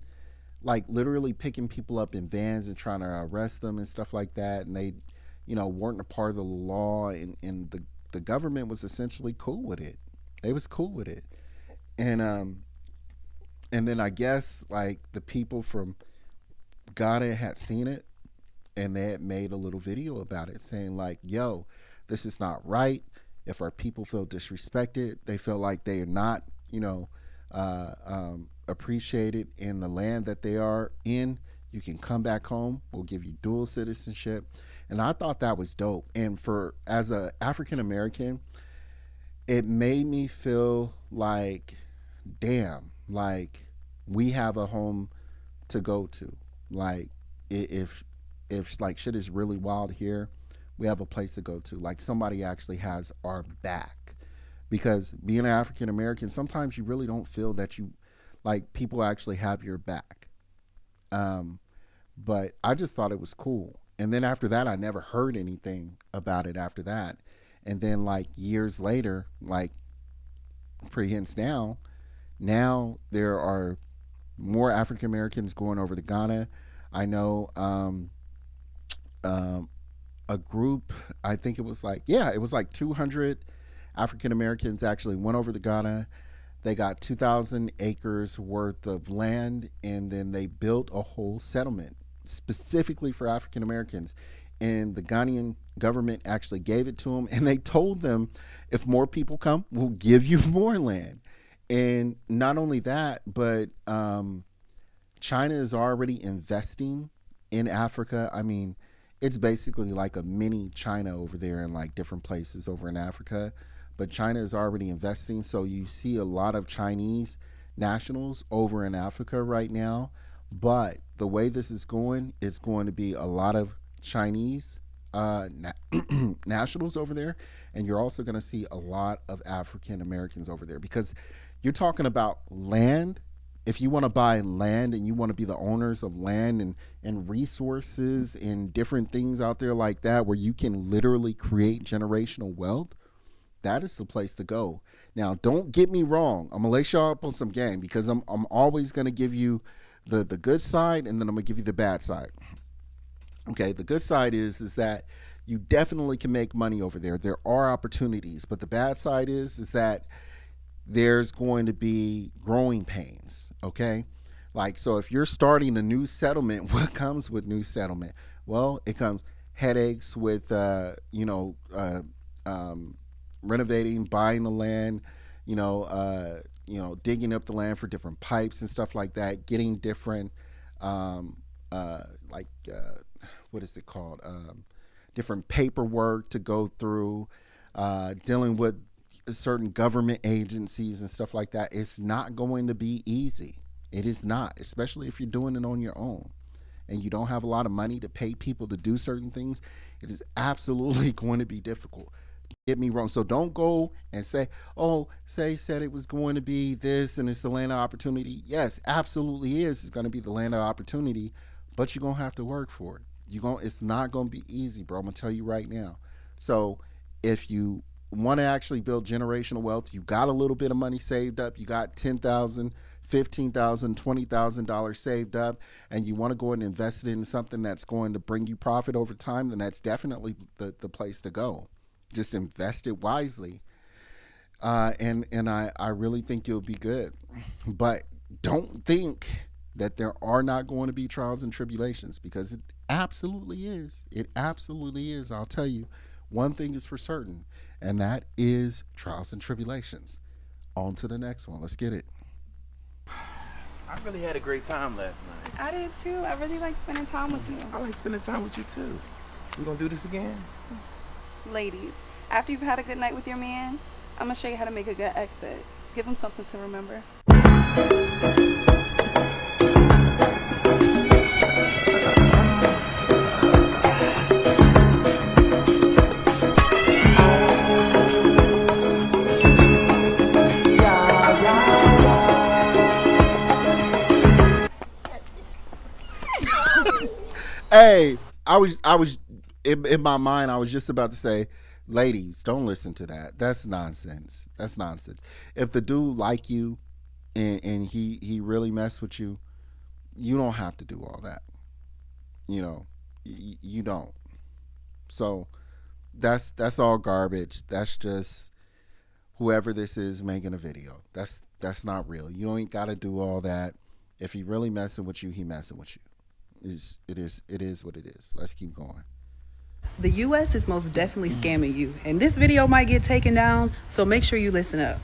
like literally picking people up in vans and trying to arrest them and stuff like that, and they, you know, weren't a part of the law, and the government was essentially cool with it. They was cool with it. And then I guess like the people from Ghana had seen it, and they had made a little video about it saying like, yo, this is not right. If our people feel disrespected, they feel like they are not, you know, appreciated in the land that they are in, you can come back home. We'll give you dual citizenship. And I thought that was dope. And as a African American, it made me feel like, damn, like we have a home to go to. Like if like shit is really wild here, we have a place to go to. Like somebody actually has our back. Because being an African American, sometimes you really don't feel that you, like, people actually have your back. But I just thought it was cool. And then after that, I never heard anything about it after that. And then like years later, like pre-hints now there are more African Americans going over to Ghana. I know a group, I think it was like 200 African Americans actually went over to Ghana. They got 2,000 acres worth of land, and then they built a whole settlement specifically for African Americans. And the Ghanaian government actually gave it to them, and they told them, if more people come, we'll give you more land. And not only that, but China is already investing in Africa. I mean, it's basically like a mini China over there in like different places over in Africa. But China is already investing, so you see a lot of Chinese nationals over in Africa right now. But the way this is going, it's going to be a lot of Chinese nationals over there, and you're also going to see a lot of African Americans over there, because you're talking about land. If you want to buy land and you want to be the owners of land and resources and different things out there like that, where you can literally create generational wealth, that is the place to go. Now, don't get me wrong. I'm gonna lay y'all up on some game, because I'm always gonna give you the good side, and then I'm gonna give you the bad side. Okay, the good side is that you definitely can make money over there. There are opportunities, but the bad side is that there's going to be growing pains. Okay, like, so if you're starting a new settlement, what comes with new settlement? Well, it comes headaches with renovating, buying the land, digging up the land for different pipes and stuff like that, getting different, what is it called? Different paperwork to go through, dealing with certain government agencies and stuff like that. It's not going to be easy. It is not, especially if you're doing it on your own and you don't have a lot of money to pay people to do certain things. It is absolutely going to be difficult. Get me wrong. So don't go and say, oh, said it was going to be this and it's the land of opportunity. Yes, absolutely is. It's going to be the land of opportunity, but you're going to have to work for it. It's not going to be easy, bro. I'm going to tell you right now. So if you want to actually build generational wealth, you got a little bit of money saved up, you got $10,000, $15,000, $20,000 saved up, and you want to go and invest it in something that's going to bring you profit over time, then that's definitely the place to go. Just invest it wisely, and I really think you'll be good. But don't think that there are not going to be trials and tribulations, because it absolutely is. It absolutely is. I'll tell you, one thing is for certain, and that is trials and tribulations. On to the next one. Let's get it. I really had a great time last night. I did too. I really like spending time with you. I like spending time with you too. We gonna do this again? Ladies, after you've had a good night with your man, I'm gonna show you how to make a good exit. Give him something to remember. Hey, I was in my mind, I was just about to say, ladies, don't listen to that. That's nonsense. That's nonsense. If the dude like you and he really mess with you, you don't have to do all that. You know, you don't. So that's all garbage. That's just whoever this is making a video. That's not real. You ain't got to do all that. If he really messing with you, he messing with you. It is what it is. Let's keep going. The U.S. is most definitely scamming you, and this video might get taken down, so make sure you listen up.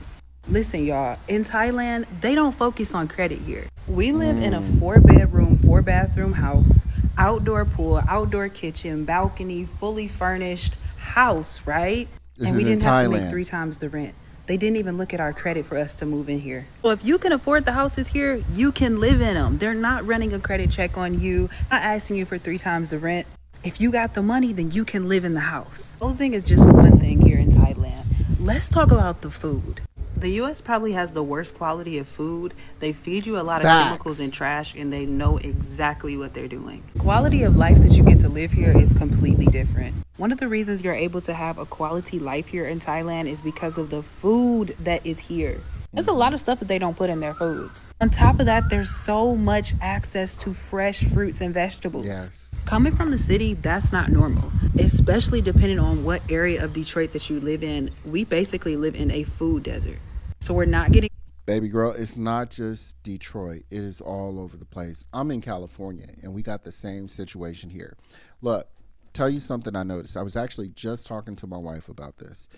Listen, y'all, in Thailand, they don't focus on credit here. We live in a 4-bedroom, 4-bathroom house, outdoor pool, outdoor kitchen, balcony, fully furnished house, right? This and we is in didn't have to make Thailand. 3 times the rent. They didn't even look at our credit for us to move in here. Well, if you can afford the houses here, you can live in them. They're not running a credit check on you, not asking you for 3 times the rent. If you got the money, then you can live in the house. Housing is just one thing here in Thailand. Let's talk about the food. The U.S. probably has the worst quality of food. They feed you a lot of chemicals and trash, and they know exactly what they're doing. Quality of life that you get to live here is completely different. One of the reasons you're able to have a quality life here in Thailand is because of the food that is here. There's a lot of stuff that they don't put in their foods. On top of that, there's so much access to fresh fruits and vegetables. Yes. Coming from the city, that's not normal, especially depending on what area of Detroit that you live in. We basically live in a food desert. So we're not getting... Baby girl, it's not just Detroit. It is all over the place. I'm in California, and we got the same situation here. Look, tell you something I noticed. I was actually just talking to my wife about this.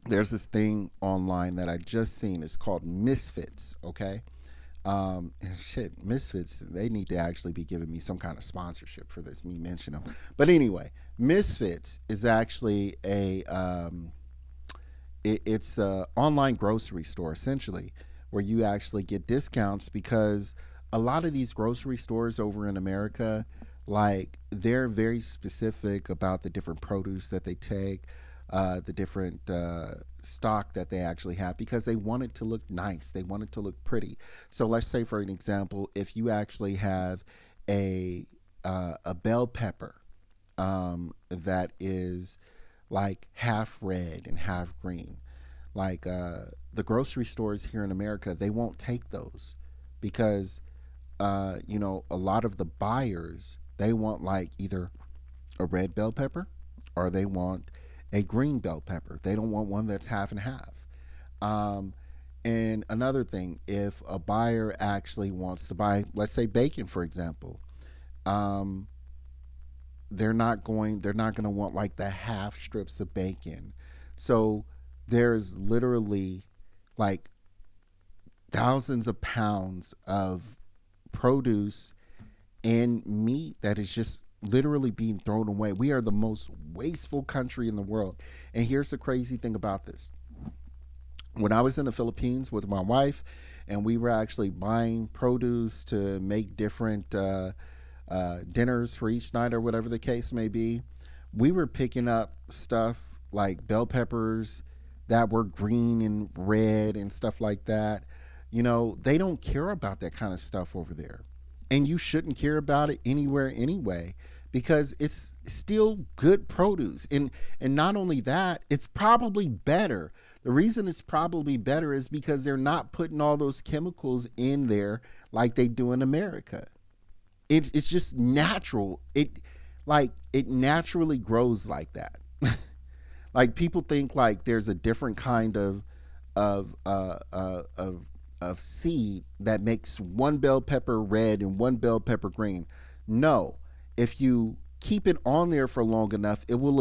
There's this thing online that I just seen. It's called Misfits, okay? And shit, Misfits, they need to actually be giving me some kind of sponsorship for this, me mentioning them. But anyway, Misfits is actually it's a online grocery store, essentially, where you actually get discounts, because a lot of these grocery stores over in America, like, they're very specific about the different produce that they take, the different stock that they actually have, because they want it to look nice. They want it to look pretty. So let's say, for an example, if you actually have a bell pepper that is like half red and half green, like the grocery stores here in America, they won't take those, because you know, a lot of the buyers, they want like either a red bell pepper or they want a green bell pepper. They don't want one that's half and half. And another thing, if a buyer actually wants to buy, let's say, bacon, for example, they're not going to want like the half strips of bacon. So there's literally like thousands of pounds of produce and meat that is just literally being thrown away. We are the most wasteful country in the world. And here's the crazy thing about this. When I was in the Philippines with my wife, and we were actually buying produce to make different dinners for each night or whatever the case may be, we were picking up stuff like bell peppers that were green and red and stuff like that. You know, they don't care about that kind of stuff over there. And you shouldn't care about it anywhere anyway, because it's still good produce. And not only that, it's probably better. The reason it's probably better is because they're not putting all those chemicals in there like they do in America. It's just natural. It naturally grows like that. Like, people think like there's a different kind of seed that makes one bell pepper red and one bell pepper green. No, if you keep it on there for long enough, it will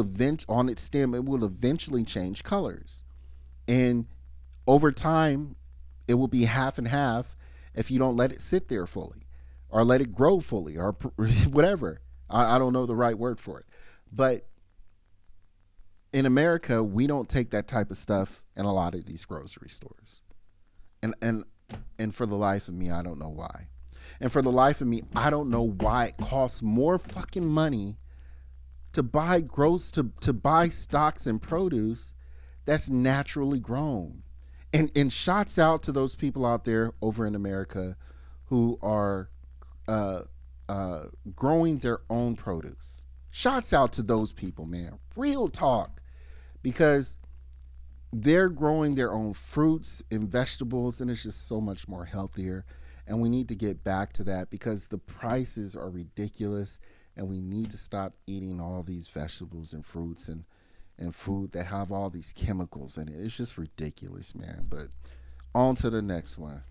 on its stem, it will eventually change colors. And over time, it will be half and half if you don't let it sit there fully or let it grow fully or whatever. I don't know the right word for it. But in America, we don't take that type of stuff in a lot of these grocery stores. And for the life of me, I don't know why. And for the life of me, I don't know why it costs more fucking money to buy to buy stocks and produce that's naturally grown. And shots out to those people out there over in America who are growing their own produce. Shots out to those people, man. Real talk. Because they're growing their own fruits and vegetables, and it's just so much more healthier. And we need to get back to that because the prices are ridiculous, and we need to stop eating all these vegetables and fruits and food that have all these chemicals in it. It's just ridiculous, man. But on to the next one.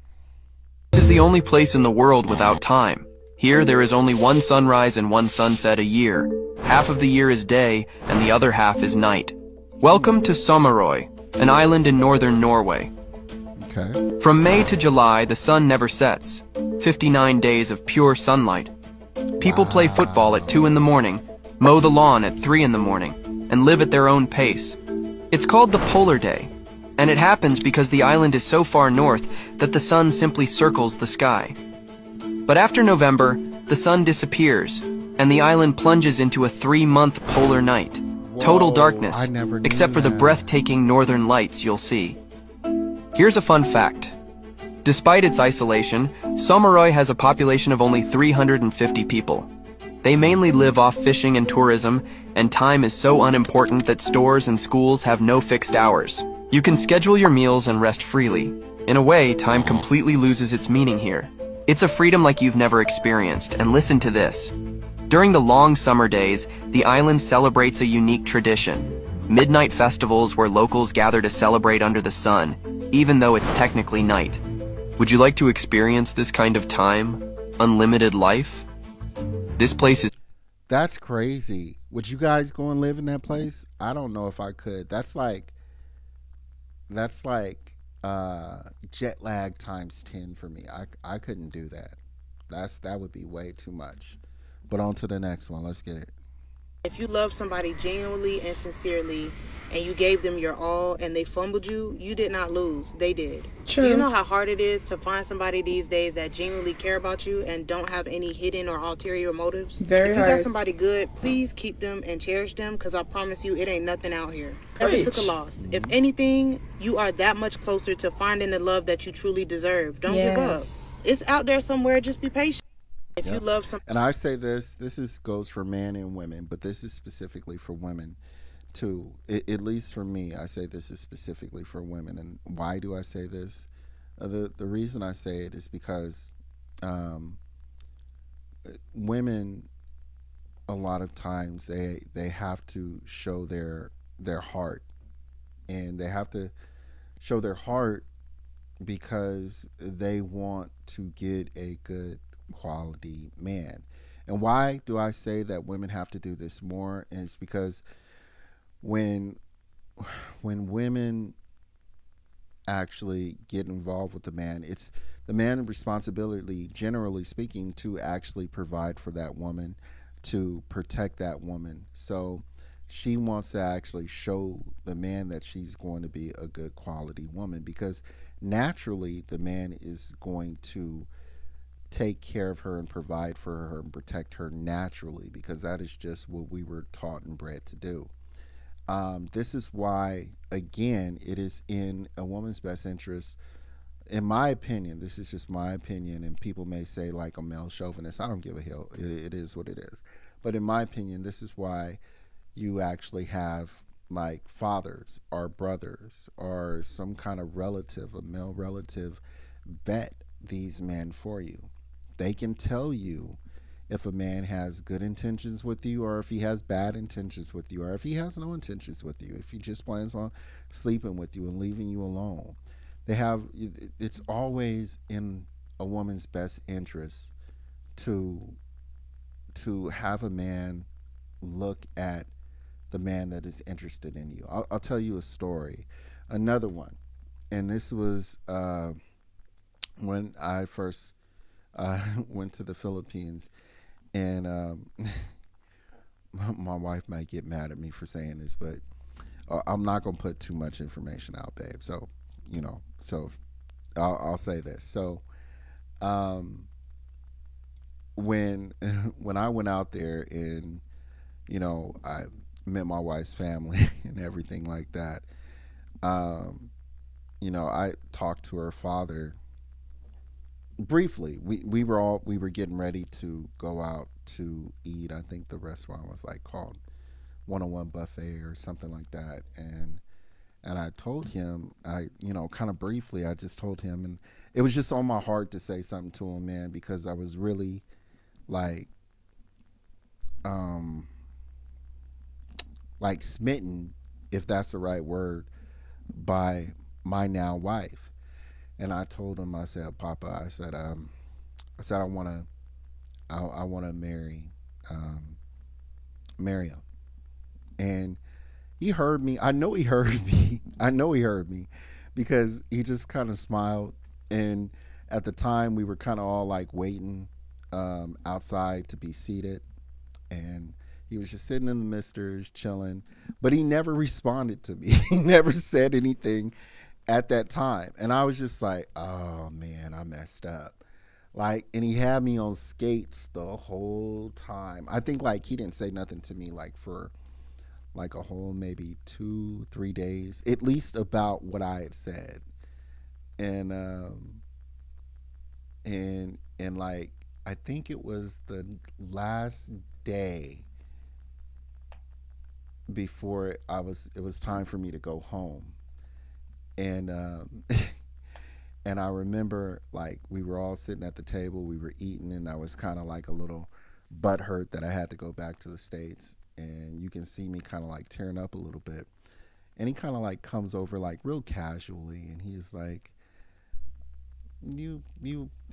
This is the only place in the world without time. Here, there is only one sunrise and one sunset a year. Half of the year is day, and the other half is night. Welcome to Sommerøy, an island in northern Norway. Okay. From May to July, the sun never sets. 59 days of pure sunlight. People play football at 2 in the morning, mow the lawn at 3 in the morning, and live at their own pace. It's called the polar day, and it happens because the island is so far north that the sun simply circles the sky. But after November, the sun disappears, and the island plunges into a 3-month polar night. Total darkness, except for the breathtaking northern lights you'll see. Here's a fun fact. Despite its isolation, Sommerøy has a population of only 350 people. They mainly live off fishing and tourism, and time is so unimportant that stores and schools have no fixed hours. You can schedule your meals and rest freely. In a way, time completely loses its meaning here. It's a freedom like you've never experienced, and listen to this. During the long summer days, the island celebrates a unique tradition. Midnight festivals where locals gather to celebrate under the sun, even though it's technically night. Would you like to experience this kind of time? Unlimited life? This place is... That's crazy. Would you guys go and live in that place? I don't know if I could. That's like jet lag times 10 for me. I couldn't do that. That would be way too much. But on to the next one. Let's get it. If you love somebody genuinely and sincerely, and you gave them your all and they fumbled you, you did not lose. They did. True. Do you know how hard it is to find somebody these days that genuinely care about you and don't have any hidden or ulterior motives? Very If you hard. got somebody good, please keep them and cherish them, because I promise you it ain't nothing out here. Never took a loss. If anything, you are that much closer to finding the love that you truly deserve. Don't give up. It's out there somewhere. Just be patient. If you love some, and I say this goes for men and women, but this is specifically for women too. At least for me, I say this is specifically for women. And why do I say this? The reason I say it is because women, a lot of times they have to show their heart, and they have to show their heart because they want to get a good quality man. And why do I say that women have to do this more? And it's because when women actually get involved with the man, it's the man's responsibility, generally speaking, to actually provide for that woman, to protect that woman. So she wants to actually show the man that she's going to be a good quality woman, because naturally the man is going to take care of her and provide for her and protect her naturally, because that is just what we were taught and bred to do. This is why, again, it is in a woman's best interest, in my opinion. This is just my opinion, and people may say like a male chauvinist. I don't give a hell. It is what it is. But in my opinion, this is why you actually have like fathers or brothers or some kind of relative, a male relative, vet these men for you. They can tell you if a man has good intentions with you, or if he has bad intentions with you, or if he has no intentions with you, if he just plans on sleeping with you and leaving you alone. It's always in a woman's best interest to have a man look at the man that is interested in you. I'll tell you a story. Another one. And this was when I first went to the Philippines, and my wife might get mad at me for saying this, but I'm not gonna put too much information out, babe. So, so I'll say this. So, when I went out there and I met my wife's family and everything like that, I talked to her father briefly. We were getting ready to go out to eat. I think the restaurant was like called 101 Buffet or something like that, and I told him, kind of briefly, I just told him, and it was just on my heart to say something to him, man, because I was really like smitten, if that's the right word, by my now wife. And I told him, I said, Papa, I said I want to marry him. And he heard me. I know he heard me because he just kind of smiled. And at the time we were kind of all like waiting outside to be seated, and he was just sitting in the misters chilling, but he never responded to me. He never said anything at that time. And I was just like, oh man, I messed up. Like, and he had me on skates the whole time. I think like he didn't say nothing to me like for like a whole maybe 2-3 days, at least, about what I had said. And like, I think it was the last day before it was time for me to go home. And and I remember like we were all sitting at the table, we were eating, and I was kind of like a little butthurt that I had to go back to the States. And you can see me kind of like tearing up a little bit. And he kind of like comes over like real casually, and he's like, you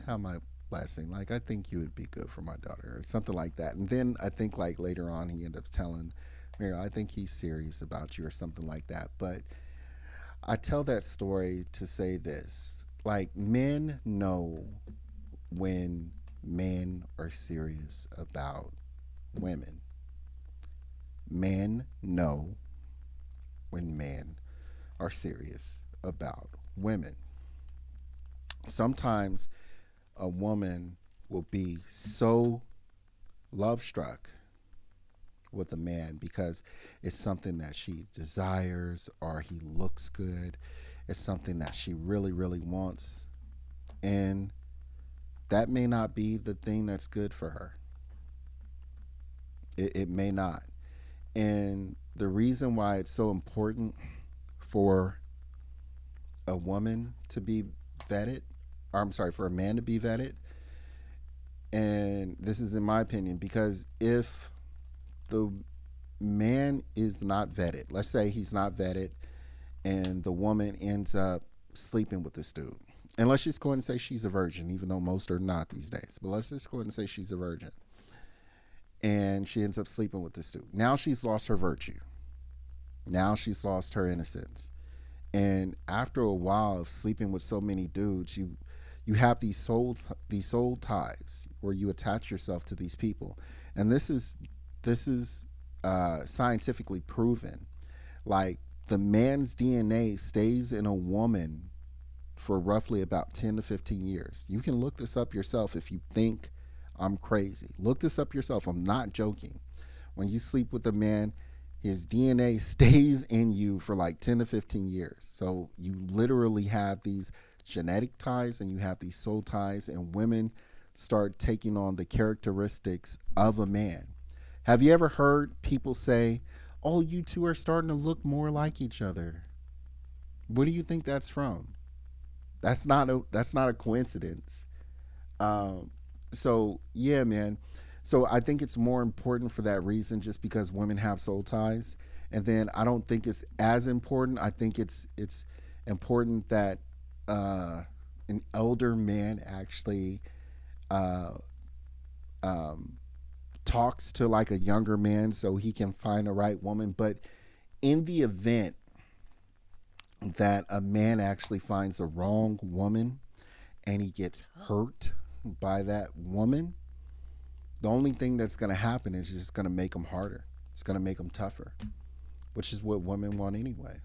have my blessing. Like, I think you would be good for my daughter, or something like that. And then I think like later on he ended up telling Mary, I think he's serious about you, or something like that. But I tell that story to say this: like, men know when men are serious about women. Men know when men are serious about women. Sometimes a woman will be so love struck with a man because it's something that she desires, or he looks good. It's something that she really, really wants. And that may not be the thing that's good for her. It may not. And the reason why it's so important for a woman to be vetted, or I'm sorry, for a man to be vetted, and this is in my opinion, because if the man is not vetted, let's say he's not vetted, and the woman ends up sleeping with this dude, and let's just go ahead and say she's a virgin, even though most are not these days, but let's just go ahead and say she's a virgin, and she ends up sleeping with this dude. Now she's lost her virtue. Now she's lost her innocence. And after a while of sleeping with so many dudes, you have these soul ties where you attach yourself to these people. And this is scientifically proven. Like, the man's DNA stays in a woman for roughly about 10 to 15 years. You can look this up yourself if you think I'm crazy. Look this up yourself. I'm not joking. When you sleep with a man, his DNA stays in you for like 10 to 15 years. So you literally have these genetic ties and you have these soul ties, and women start taking on the characteristics of a man. Have you ever heard people say, oh, you two are starting to look more like each other? What do you think that's from? That's not a coincidence. So yeah, man. So I think it's more important for that reason, just because women have soul ties. And then I don't think it's as important. I think it's important that an elder man actually talks to like a younger man so he can find the right woman. But in the event that a man actually finds the wrong woman and he gets hurt by that woman, The only thing that's going to happen is just going to make them harder. It's going to make them tougher, which is what women want anyway.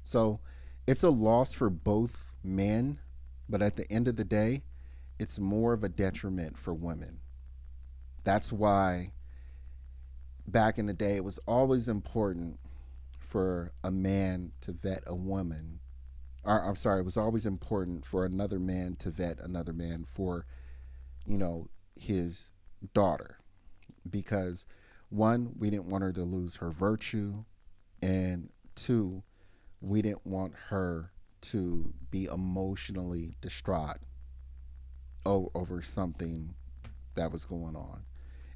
So it's a loss for both men, but at the end of the day, it's more of a detriment for women. That's why back in the day, it was always important for a man to vet a woman. Or, I'm sorry, it was always important for another man to vet another man for, you know, his daughter. Because one, we didn't want her to lose her virtue. And two, we didn't want her to be emotionally distraught over something that was going on.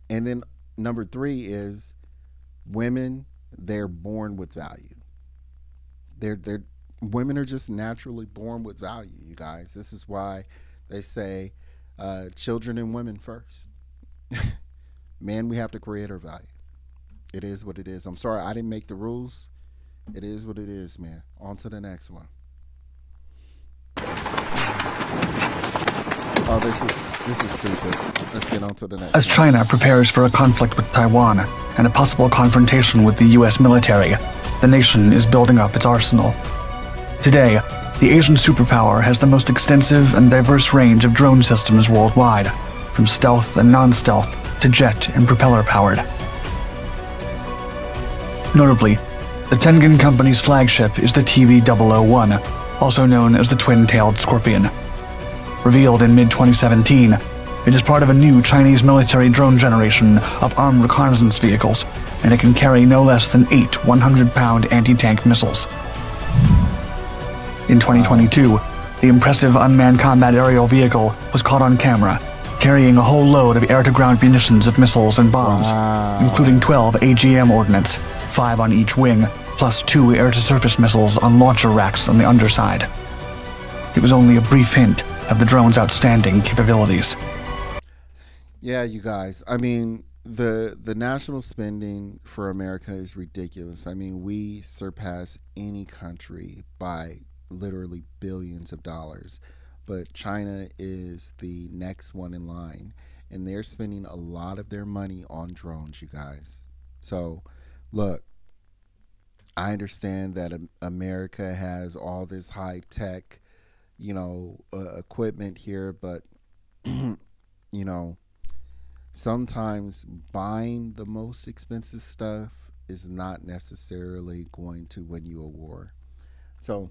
And then number three is women, they're born with value. They're women are just naturally born with value, you guys. This is why they say children and women first. Man, we have to create our value. It is what it is. I'm sorry, I didn't make the rules. It is what it is, man. On to the next one. Oh, this is stupid. Let's get on to the next As one. China prepares for a conflict with Taiwan and a possible confrontation with the U.S. military, the nation is building up its arsenal. Today, the Asian superpower has the most extensive and diverse range of drone systems worldwide, from stealth and non-stealth to jet and propeller-powered. Notably, the Tengen Company's flagship is the TB-001, also known as the twin-tailed Scorpion. Revealed in mid-2017, it is part of a new Chinese military drone generation of armed reconnaissance vehicles, and it can carry no less than 8 100-pound anti-tank missiles. In 2022, the impressive unmanned combat aerial vehicle was caught on camera, carrying a whole load of air-to-ground munitions of missiles and bombs, including 12 AGM ordnance, 5 on each wing, plus 2 air-to-surface missiles on launcher racks on the underside. It was only a brief hint of the drone's outstanding capabilities. Yeah, you guys. I mean, the national spending for America is ridiculous. I mean, we surpass any country by literally billions of dollars. But China is the next one in line, and they're spending a lot of their money on drones, you guys. So, look, I understand that America has all this high-tech, you know, equipment here, but, you know, sometimes buying the most expensive stuff is not necessarily going to win you a war. So,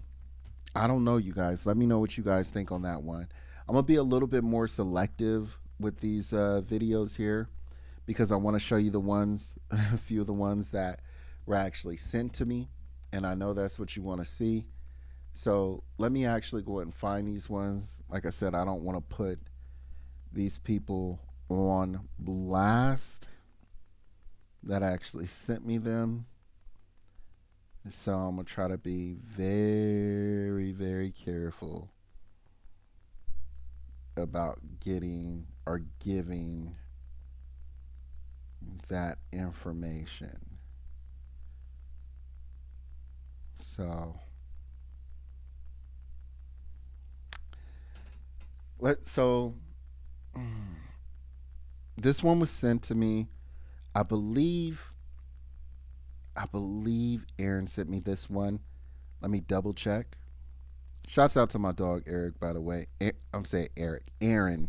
I don't know, you guys. Let me know what you guys think on that one. I'm going to be a little bit more selective with these videos here because I want to show you the ones, a few of the ones that were actually sent to me, and I know that's what you want to see. So let me actually go ahead and find these ones. Like I said, I don't want to put these people on blast that actually sent me them. So I'm going to try to be very, very careful about getting or giving that information. So this one was sent to me, I believe Aaron sent me this one. Let me double check. Shouts out to my dog Eric, by the way. I'm saying Eric. Aaron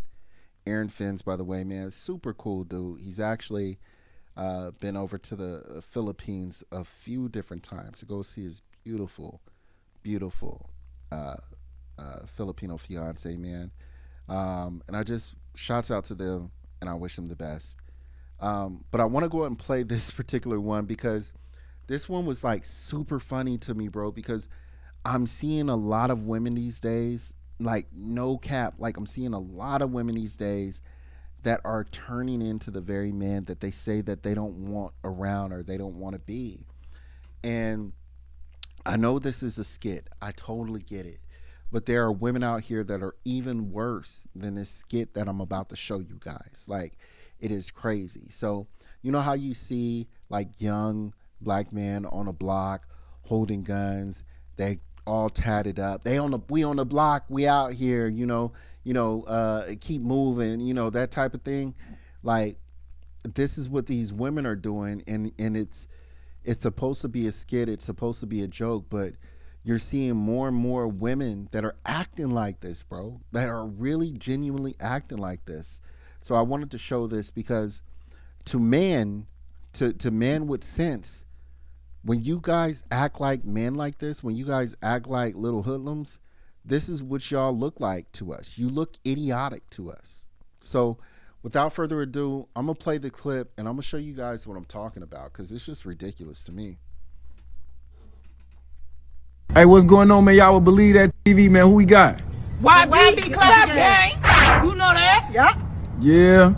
Fins, by the way, man. Super cool dude. He's actually been over to the Philippines a few different times to go see his beautiful Filipino fiance, man. And I just shouts out to them, and I wish them the best. But I want to go ahead and play this particular one because this one was like super funny to me, bro, because I'm seeing a lot of women these days, like no cap, like I'm seeing a lot of women these days that are turning into the very man that they say that they don't want around or they don't want to be. And I know this is a skit. I totally get it. But there are women out here that are even worse than this skit that I'm about to show you guys. Like, it is crazy. So, you know how you see like young black men on a block holding guns, they all tatted up, we on the block, we out here, keep moving, that type of thing. Like, this is what these women are doing, and it's supposed to be a skit, it's supposed to be a joke, but you're seeing more and more women that are acting like this, bro, that are really genuinely acting like this. So I wanted to show this because to man with sense, when you guys act like men like this, when you guys act like little hoodlums, this is what y'all look like to us. You look idiotic to us. So without further ado, I'm going to play the clip and I'm going to show you guys what I'm talking about because it's just ridiculous to me. Hey, what's going on, man? Y'all would believe that TV, man. Who we got? YB Clap Gang. You know that? Yup. Yeah.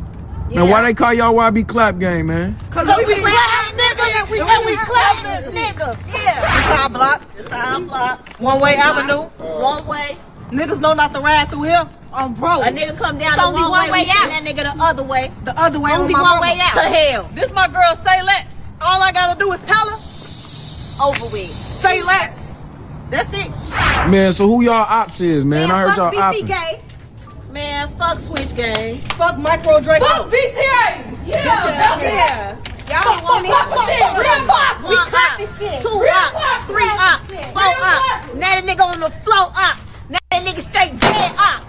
Man, why they call y'all YB Clap Gang, man? Cause we clap niggas and we clap niggas. Yeah. This our block. This our block. One Way Avenue. One way. Niggas know not to ride through here. Bro. A nigga come down only one way out. And that nigga the other way. The other way. Only one way out. To hell. This my girl, say less. All I gotta do is tell her. Over with. Say less. That's it. Man, so who y'all ops is, man? I heard y'all ops. Man, fuck Switch Gang. Fuck Micro Draco. Fuck BTA. Yeah. Y'all want me to real pop. We clap this shit. 2 op, 3 op, 4 op. Now that nigga on the floor op. Now that nigga straight dead op.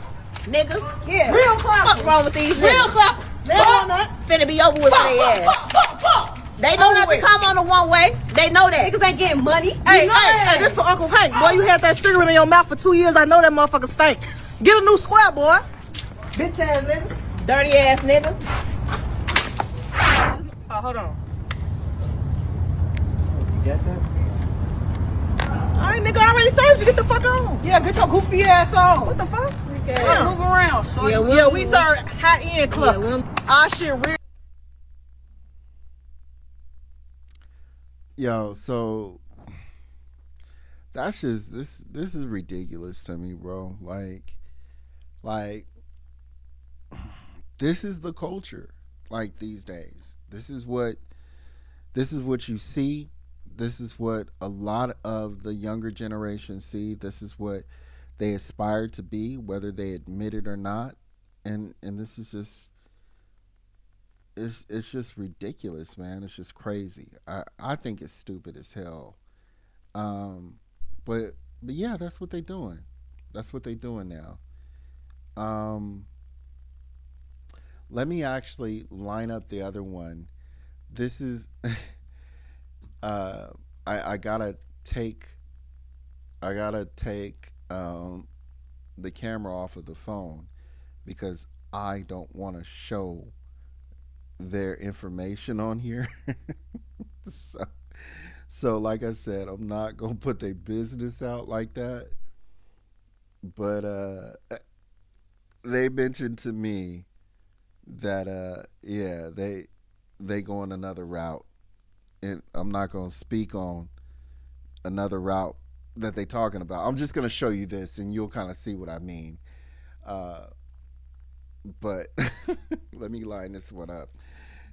Niggas. Yeah. Real clap. What's wrong with these niggas? Real clap. Finna be over with their ass. They know not to come on the one way. They know that. Niggas ain't getting money. Hey, this for Uncle Hank. Boy, you had that cigarette in your mouth for 2 years. I know that motherfucker stink. Get a new square, boy. Bitch ass nigga. Dirty ass nigga. Oh, hold on. You got that? Alright, nigga, I already served you. Get the fuck on. Yeah, get your goofy ass on. What the fuck? Yeah, move around. So yeah, we serve high-end club. Our shit real. Yo, so that's just this is ridiculous to me, bro. Like this is the culture like these days. This is what you see. This is what a lot of the younger generation see. This is what they aspire to be, whether they admit it or not. And this is just it's just ridiculous, man. It's just crazy. I think it's stupid as hell. But yeah, that's what they're doing. That's what they're doing now. Let me actually line up the other one. This is I gotta take the camera off of the phone because I don't want to show their information on here. So like I said, I'm not gonna put their business out like that. But they mentioned to me that yeah, they go on another route, and I'm not gonna speak on another route that they talking about. I'm just gonna show you this, and you'll kind of see what I mean. But let me line this one up,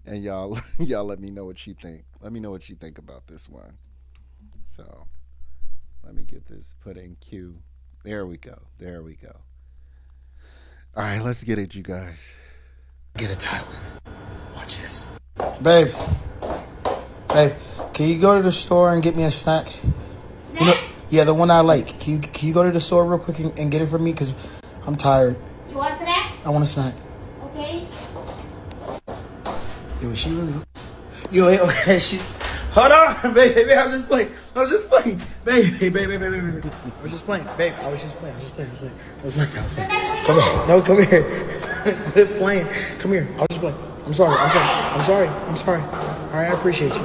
and y'all let me know what you think. Let me know what you think about this one. So let me get this put in queue. There we go. There we go. All right, let's get it, you guys. Get a towel. Watch this. Babe, can you go to the store and get me a snack? Snack? You know, yeah, the one I like. Can you go to the store real quick and get it for me? Because I'm tired. You want a snack? I want a snack. Okay. Yo, was she really? Yo, okay, she. Hold on, baby, I was just playing. Baby. I was just playing. Babe, I was just playing. Come here. No, come here. Quit playing. Come here. I was just playing. I'm sorry. All right, I appreciate you.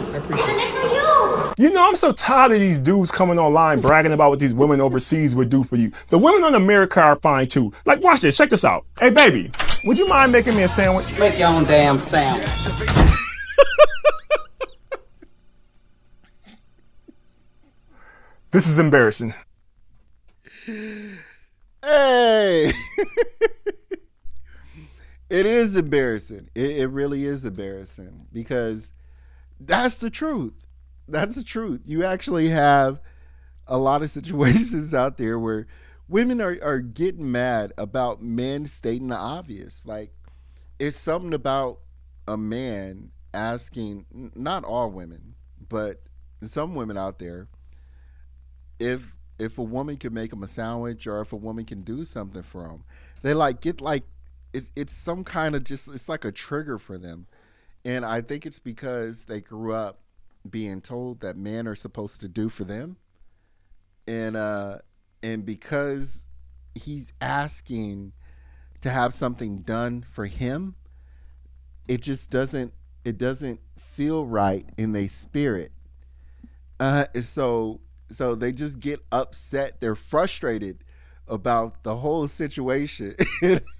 You know, I'm so tired of these dudes coming online bragging about what these women overseas would do for you. The women on America are fine too. Like, watch this. Check this out. Hey, baby, would you mind making me a sandwich? Make your own damn sandwich. This is embarrassing. Hey. It is embarrassing. It really is embarrassing because that's the truth. That's the truth. You actually have a lot of situations out there where women are getting mad about men stating the obvious. Like, it's something about a man asking, not all women, but some women out there, if a woman could make them a sandwich or if a woman can do something for them, they it's some kind of it's like a trigger for them. And I think it's because they grew up being told that men are supposed to do for them. And because he's asking to have something done for him, it just doesn't feel right in their spirit. So they just get upset. They're frustrated about the whole situation.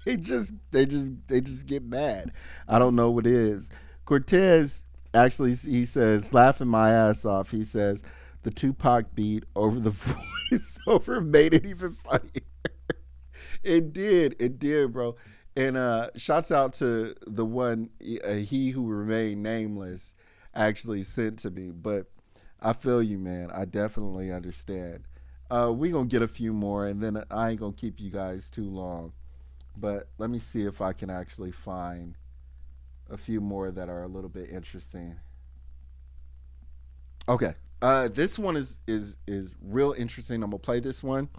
they just get mad. I don't know what it is. Cortez actually, he says, laughing my ass off, he says the Tupac beat over the voiceover made it even funnier. It did, bro. And shouts out to the one he who remained nameless actually sent to me. But I feel you, man. I definitely understand. We gonna get a few more, and then I ain't gonna keep you guys too long. But let me see if I can actually find a few more that are a little bit interesting. Okay, this one is real interesting. I'm gonna play this one,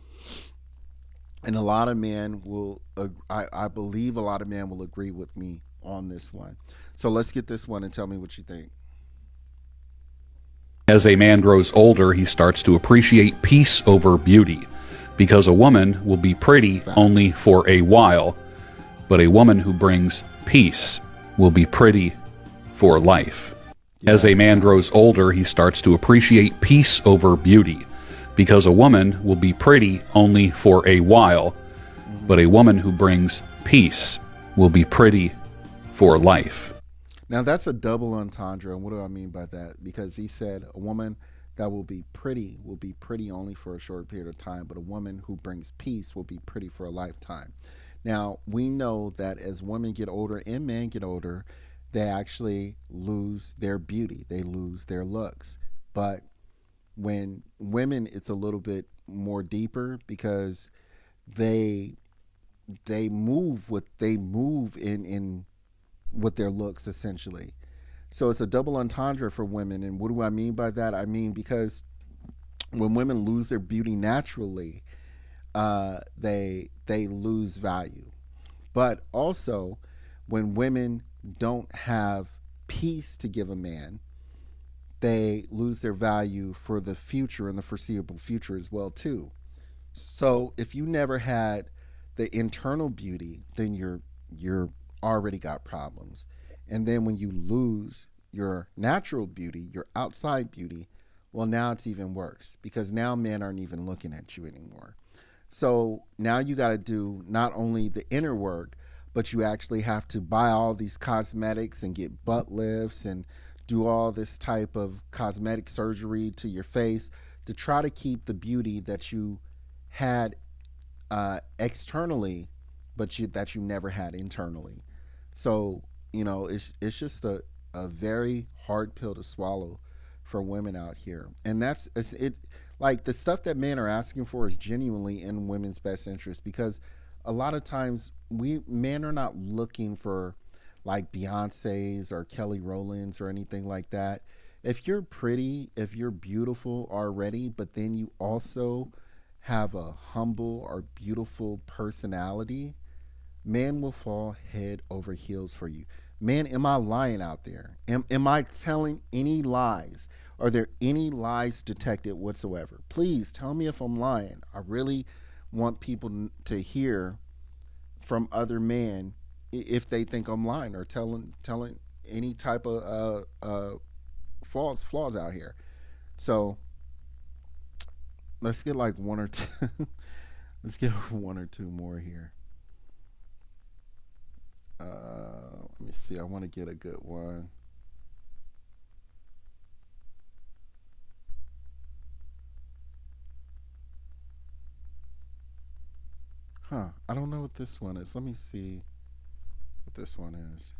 and a lot of men will. I believe a lot of men will agree with me on this one. So let's get this one and tell me what you think. As a man grows older, he starts to appreciate peace over beauty, because a woman will be pretty only for a while, but a woman who brings peace will be pretty for life. As a man grows older, he starts to appreciate peace over beauty, because a woman will be pretty only for a while, but a woman who brings peace will be pretty for life. Now that's a double entendre, and what do I mean by that? Because he said a woman that will be pretty only for a short period of time, but a woman who brings peace will be pretty for a lifetime. Now, we know that as women get older and men get older, they actually lose their beauty. They lose their looks. But when women, it's a little bit more deeper because they move in with their looks, essentially. So it's a double entendre for women. And what do I mean by that? I mean, because when women lose their beauty naturally, they lose value. But also, when women don't have peace to give a man, they lose their value for the future and the foreseeable future as well too. So if you never had the internal beauty, then you're already got problems. And then when you lose your natural beauty, your outside beauty, well, now it's even worse, because now men aren't even looking at you anymore. So now you got to do not only the inner work, but you actually have to buy all these cosmetics and get butt lifts and do all this type of cosmetic surgery to your face to try to keep the beauty that you had externally, but that you never had internally. So, it's just a very hard pill to swallow for women out here. And that's it. Like, the stuff that men are asking for is genuinely in women's best interest, because a lot of times men are not looking for like Beyonce's or Kelly Rowland's or anything like that. If you're pretty, if you're beautiful already, but then you also have a humble or beautiful personality, man will fall head over heels for you. Man, am I lying out there? Am I telling any lies? Are there any lies detected whatsoever? Please tell me if I'm lying. I really want people to hear from other men if they think I'm lying or telling any type of flaws out here. So let's get like one or two. Let's get one or two more here. Let me see. I want to get a good one. I don't know what this one is. Let me see what this one is.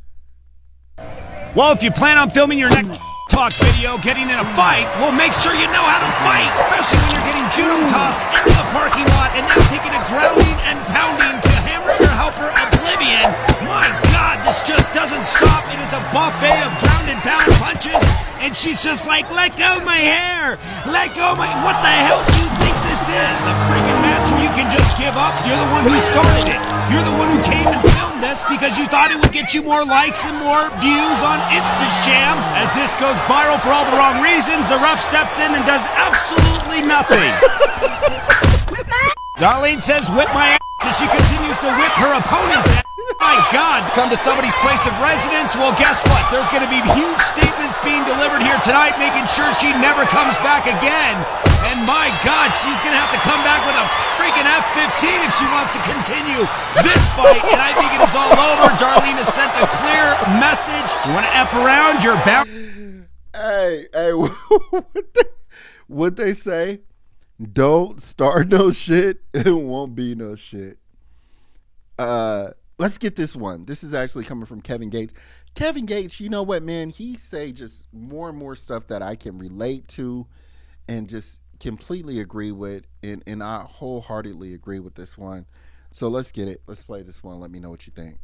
Well, if you plan on filming your next talk video getting in a fight, well, make sure you know how to fight, especially when you're getting judo tossed into the parking lot and now taking a grounding and pounding to hamburger helper oblivion. My God, this house just doesn't stop. It is a buffet of ground and pound punches, and she's just like, let go of my hair, let go of my... What the hell do you think this is? A freaking match where you can just give up? You're the one who started it. You're the one who came and filmed this because you thought it would get you more likes and more views on Instagram. As this goes viral for all the wrong reasons, the ref steps in and does absolutely nothing. Darlene says, whip my ass, as she continues to whip her opponent's ass. My God, come to somebody's place of residence. Well, guess what? There's going to be huge statements being delivered here tonight, making sure she never comes back again. And my God, she's going to have to come back with a freaking F-15 if she wants to continue this fight. And I think it is all over. Darlene has sent a clear message. You want to F around? You're bound. Hey, what they say? Don't start no shit. It won't be no shit. Let's get this one. This is actually coming from Kevin Gates. Kevin Gates, you know what, man? He say just more and more stuff that I can relate to and just completely agree with. And I wholeheartedly agree with this one. So let's get it. Let's play this one. Let me know what you think.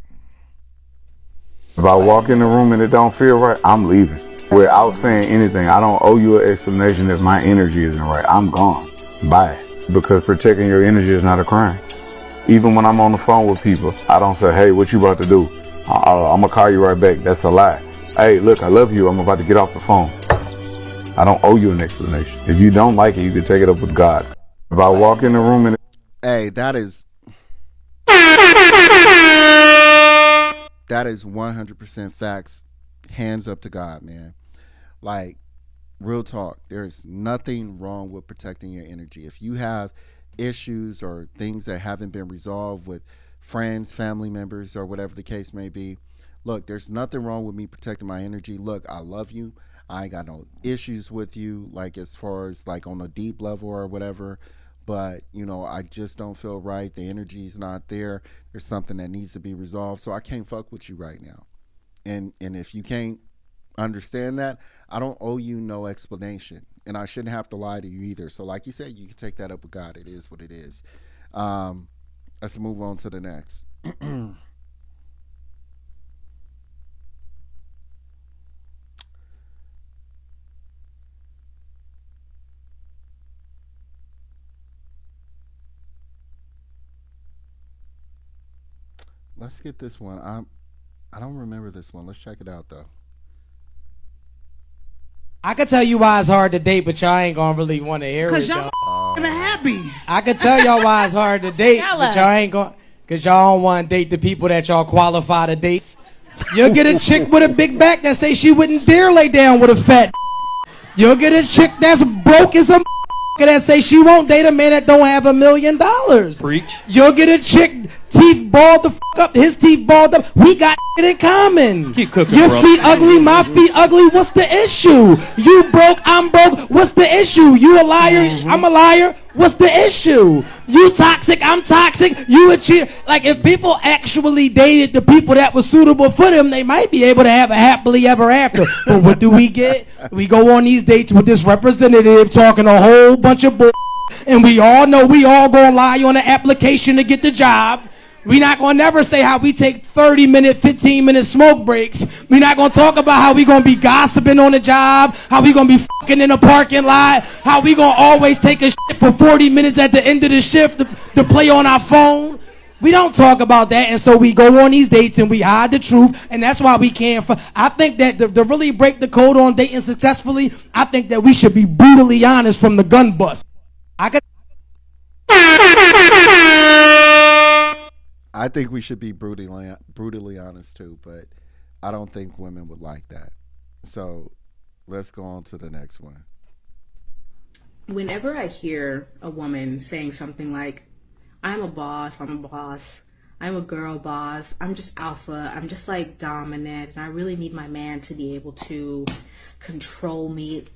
If I walk in the room and it don't feel right, I'm leaving. Without saying anything, I don't owe you an explanation if my energy isn't right. I'm gone. Bye. Because protecting your energy is not a crime. Even when I'm on the phone with people, I don't say, hey, what you about to do? I'm going to call you right back. That's a lie. Hey, look, I love you. I'm about to get off the phone. I don't owe you an explanation. If you don't like it, you can take it up with God. If I walk in the room and... Hey, that is 100% facts. Hands up to God, man. Like, real talk. There's nothing wrong with protecting your energy. If you have issues or things that haven't been resolved with friends, family members, or whatever the case may be, look, there's nothing wrong with me protecting my energy. Look, I love you. I ain't got no issues with you, like as far as like on a deep level or whatever, but you know, I just don't feel right. The energy's not there. There's something that needs to be resolved, so I can't fuck with you right now. And if you can't understand that, I don't owe you no explanation, and I shouldn't have to lie to you either. So like you said, you can take that up with God. It is what it is. Let's move on to the next. Let's get this one. I don't remember this one. Let's check it out though. I could tell you why it's hard to date, but y'all ain't gonna really want to hear it. Cause y'all happy. I could tell y'all why it's hard to date, but y'all ain't gonna, cause y'all don't want to date the people that y'all qualify to date. You'll get a chick with a big back that say she wouldn't dare lay down with a fat. You'll get a chick that's broke as a that say she won't date a man that don't have $1 million. Preach. You'll get a chick teeth balled the up, his teeth balled up. We got it in common. Keep cooking, Your bro. feet ugly, my feet ugly. What's the issue? You broke, I'm broke. What's the issue? You a liar, I'm a liar. What's the issue? You toxic, I'm toxic. You a cheater. Like if people actually dated the people that was suitable for them, they might be able to have a happily ever after. But what do we get? We go on these dates with this representative talking a whole bunch of bull, and we all know we all gonna lie on the application to get the job. We're not going to never say how we take 30-minute, 15-minute smoke breaks. We're not going to talk about how we going to be gossiping on the job, how we going to be fucking in a parking lot, how we going to always take a shit for 40 minutes at the end of the shift to play on our phone. We don't talk about that, and so we go on these dates and we hide the truth, and that's why we can't. I think that to really break the code on dating successfully, I think that we should be brutally honest from the gun bust. I think we should be brutally honest too, but I don't think women would like that. So let's go on to the next one. Whenever I hear a woman saying something like, I'm a boss, I'm a girl boss, I'm just alpha, I'm just like dominant, and I really need my man to be able to control me.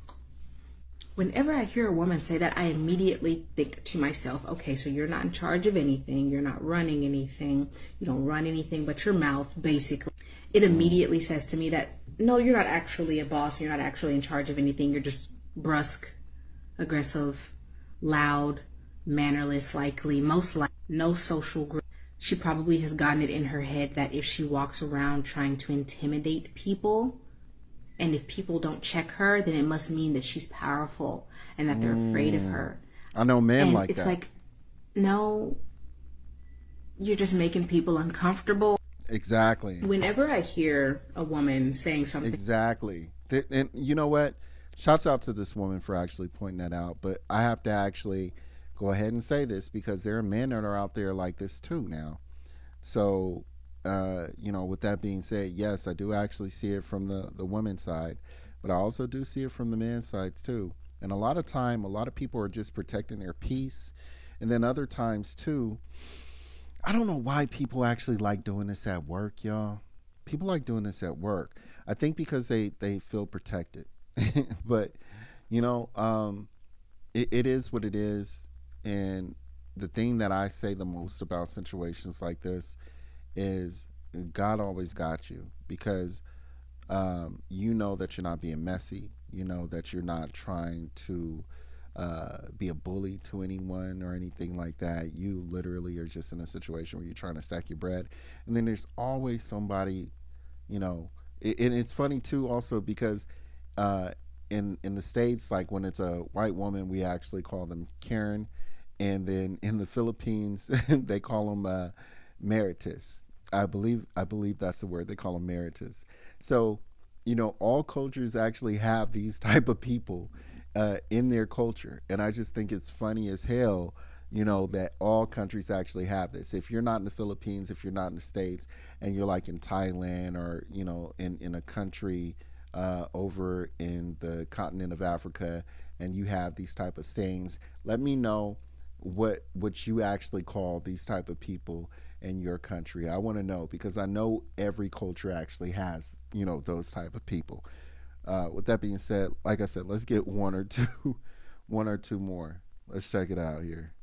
Whenever I hear a woman say that, I immediately think to myself, okay, so you're not in charge of anything, you're not running anything, you don't run anything but your mouth, basically. It immediately says to me that, no, you're not actually a boss, you're not actually in charge of anything, you're just brusque, aggressive, loud, mannerless, likely, most likely, no social group. she probably has gotten it in her head that if she walks around trying to intimidate people, and if people don't check her, then it must mean that she's powerful and that they're afraid of her. I know men and like it's that. like, no, you're just making people uncomfortable. Exactly. Whenever I hear a woman saying something... Exactly. And you know what? Shouts out to this woman for actually pointing that out. But I have to actually go ahead and say this because there are men that are out there like this too now. So, with that being said, yes, I do actually see it from the women's side, but I also do see it from the men's sides too. And a lot of people are just protecting their peace. And then other times too, I don't know why people actually like doing this at work, y'all. People like doing this at work. I think because they feel protected. But, it is what it is. And the thing that I say the most about situations like this is God always got you, because you know that you're not being messy. You know that you're not trying to be a bully to anyone or anything like that. You literally are just in a situation where you're trying to stack your bread. And then there's always somebody, and it's funny too also because in the States, like when it's a white woman, we actually call them Karen. And then in the Philippines, they call them Meritus. I believe that's the word. They call them Meritus. So, all cultures actually have these type of people in their culture. And I just think it's funny as hell, that all countries actually have this. If you're not in the Philippines, if you're not in the States, and you're like in Thailand or, in a country over in the continent of Africa, and you have these type of stains, let me know what you actually call these type of people in your country. I want to know, because I know every culture actually has, those type of people. With that being said, like I said, let's get one or two more. Let's check it out here.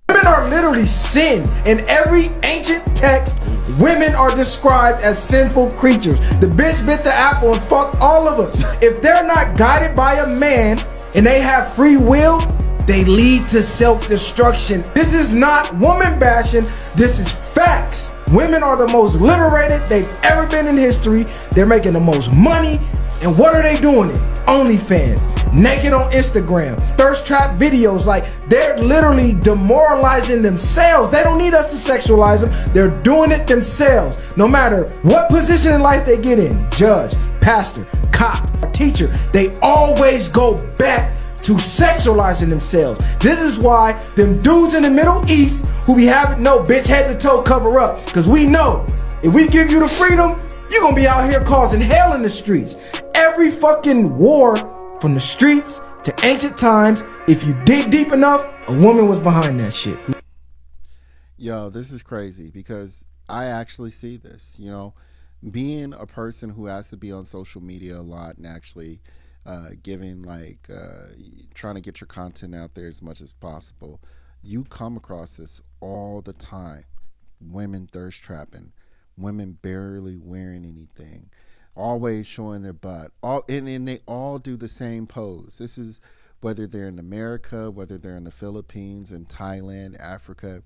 Women are literally sin. In every ancient text, women are described as sinful creatures. The bitch bit the apple and fucked all of us. If they're not guided by a man and they have free will, they lead to self-destruction. This is not woman bashing, this is facts. Women are the most liberated they've ever been in history. They're making the most money. And what are they doing it? OnlyFans, naked on Instagram, thirst trap videos. Like, they're literally demoralizing themselves. They don't need us to sexualize them. They're doing it themselves. No matter what position in life they get in, judge, pastor, cop, teacher, they always go back to sexualizing themselves. This is why them dudes in the Middle East who be having no bitch head to toe cover up, because we know if we give you the freedom, you're gonna be out here causing hell in the streets. Every fucking war from the streets to ancient times, if you dig deep enough, a woman was behind that shit. Yo, this is crazy because I actually see this, being a person who has to be on social media a lot and actually giving trying to get your content out there as much as possible. You come across this all the time. Women thirst trapping, women barely wearing anything, always showing their butt. And they all do the same pose. This is whether they're in America, whether they're in the Philippines, in Thailand, Africa.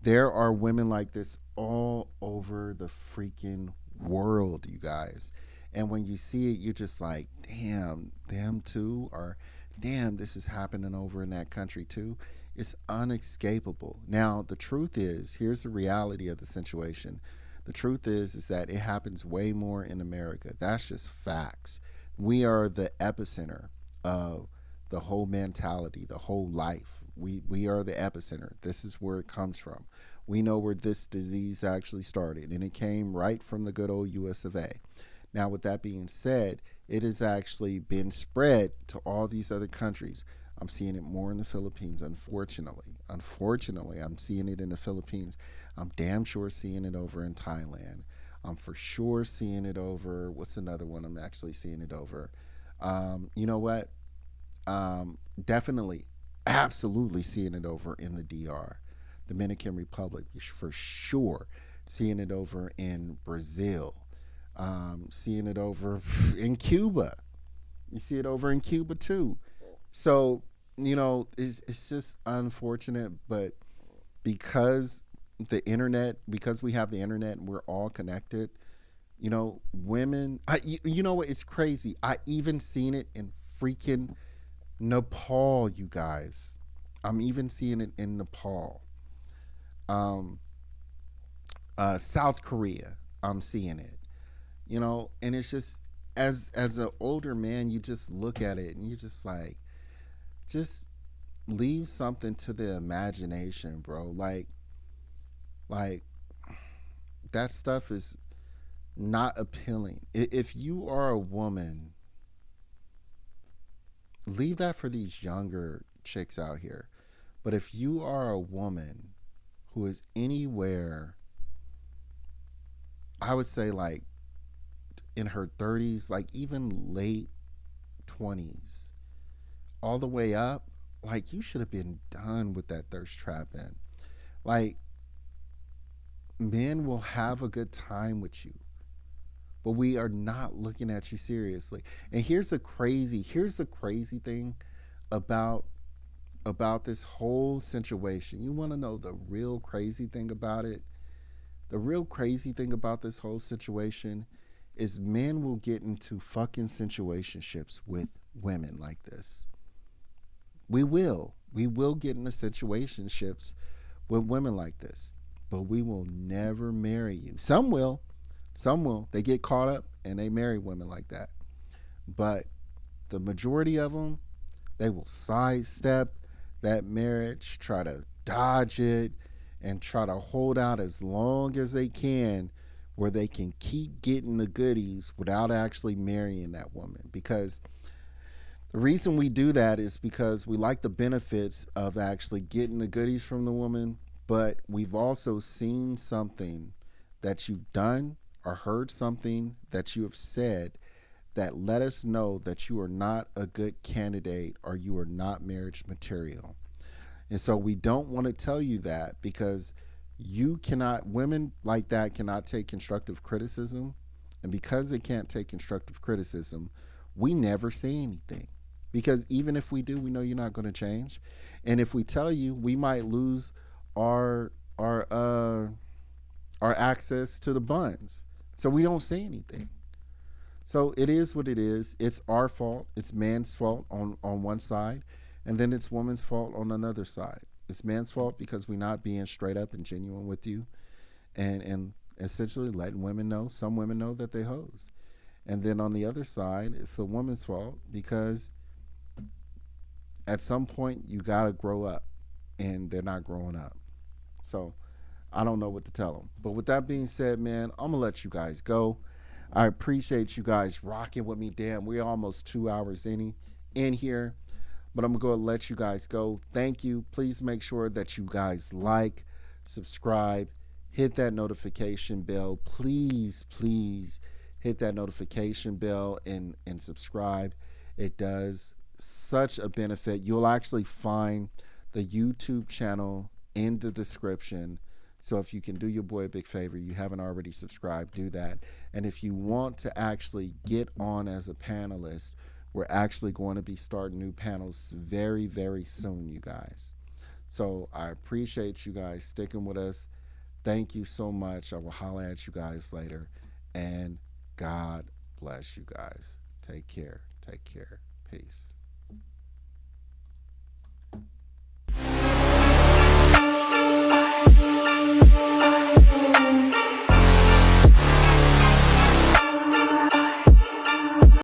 There are women like this all over the freaking world, you guys. And when you see it, you're just like, damn, them too, or damn, this is happening over in that country too. It's unescapable. Now, the truth is, here's the reality of the situation. The truth is that it happens way more in America. That's just facts. We are the epicenter of the whole mentality, the whole life. We are the epicenter. This is where it comes from. We know where this disease actually started, and it came right from the good old US of A. Now, with that being said, it has actually been spread to all these other countries. I'm seeing it more in the Philippines, unfortunately. Unfortunately, I'm seeing it in the Philippines. I'm damn sure seeing it over in Thailand. I'm for sure seeing it over, what's another one I'm actually seeing it over? You know what? Definitely, absolutely seeing it over in the DR, Dominican Republic, for sure. Seeing it over in Brazil. Seeing it over in Cuba. You see it over in Cuba too. So, it's just unfortunate, but because because we have the internet and we're all connected, you know, women, you know what, it's crazy. I even seen it in freaking Nepal, you guys. I'm even seeing it in Nepal. South Korea, I'm seeing it. You know, and it's just, as an older man, you just look at it and you're just like, just leave something to the imagination, bro. Like that stuff is not appealing. If you are a woman, leave that for these younger chicks out here. But if you are a woman who is anywhere, I would say like in her 30s, like even late 20s, all the way up, like you should have been done with that thirst trapping. Like, men will have a good time with you, but we are not looking at you seriously. And here's the crazy thing about this whole situation. You want to know the real crazy thing about it? The real crazy thing about this whole situation is men will get into fucking situationships with women like this. We will get into situationships with women like this, but we will never marry you. Some will. They get caught up and they marry women like that. But the majority of them, they will sidestep that marriage, try to dodge it, and try to hold out as long as they can where they can keep getting the goodies without actually marrying that woman. Because the reason we do that is because we like the benefits of actually getting the goodies from the woman, but we've also seen something that you've done or heard something that you have said that let us know that you are not a good candidate or you are not marriage material. And so we don't want to tell you that, because women like that cannot take constructive criticism. And because they can't take constructive criticism, we never say anything. Because even if we do, we know you're not going to change. And if we tell you, we might lose our access to the buns. So we don't say anything. So it is what it is. It's our fault. It's man's fault on one side. And then it's woman's fault on another side. It's man's fault because we're not being straight up and genuine with you. And essentially letting women know, some women know that they hoes. And then on the other side, it's the woman's fault because at some point you got to grow up, and they're not growing up. So I don't know what to tell them. But with that being said, man, I'm going to let you guys go. I appreciate you guys rocking with me. Damn, we're almost 2 hours in here. But I'm going to go and let you guys go. Thank you. Please make sure that you guys like, subscribe, hit that notification bell. Please hit that notification bell and subscribe. It does such a benefit. You'll actually find the YouTube channel in the description. So if you can do your boy a big favor, you haven't already subscribed, do that. And if you want to actually get on as a panelist, we're actually going to be starting new panels very, very soon, you guys. So I appreciate you guys sticking with us. Thank you so much. I will holler at you guys later. And God bless you guys. Take care. Peace.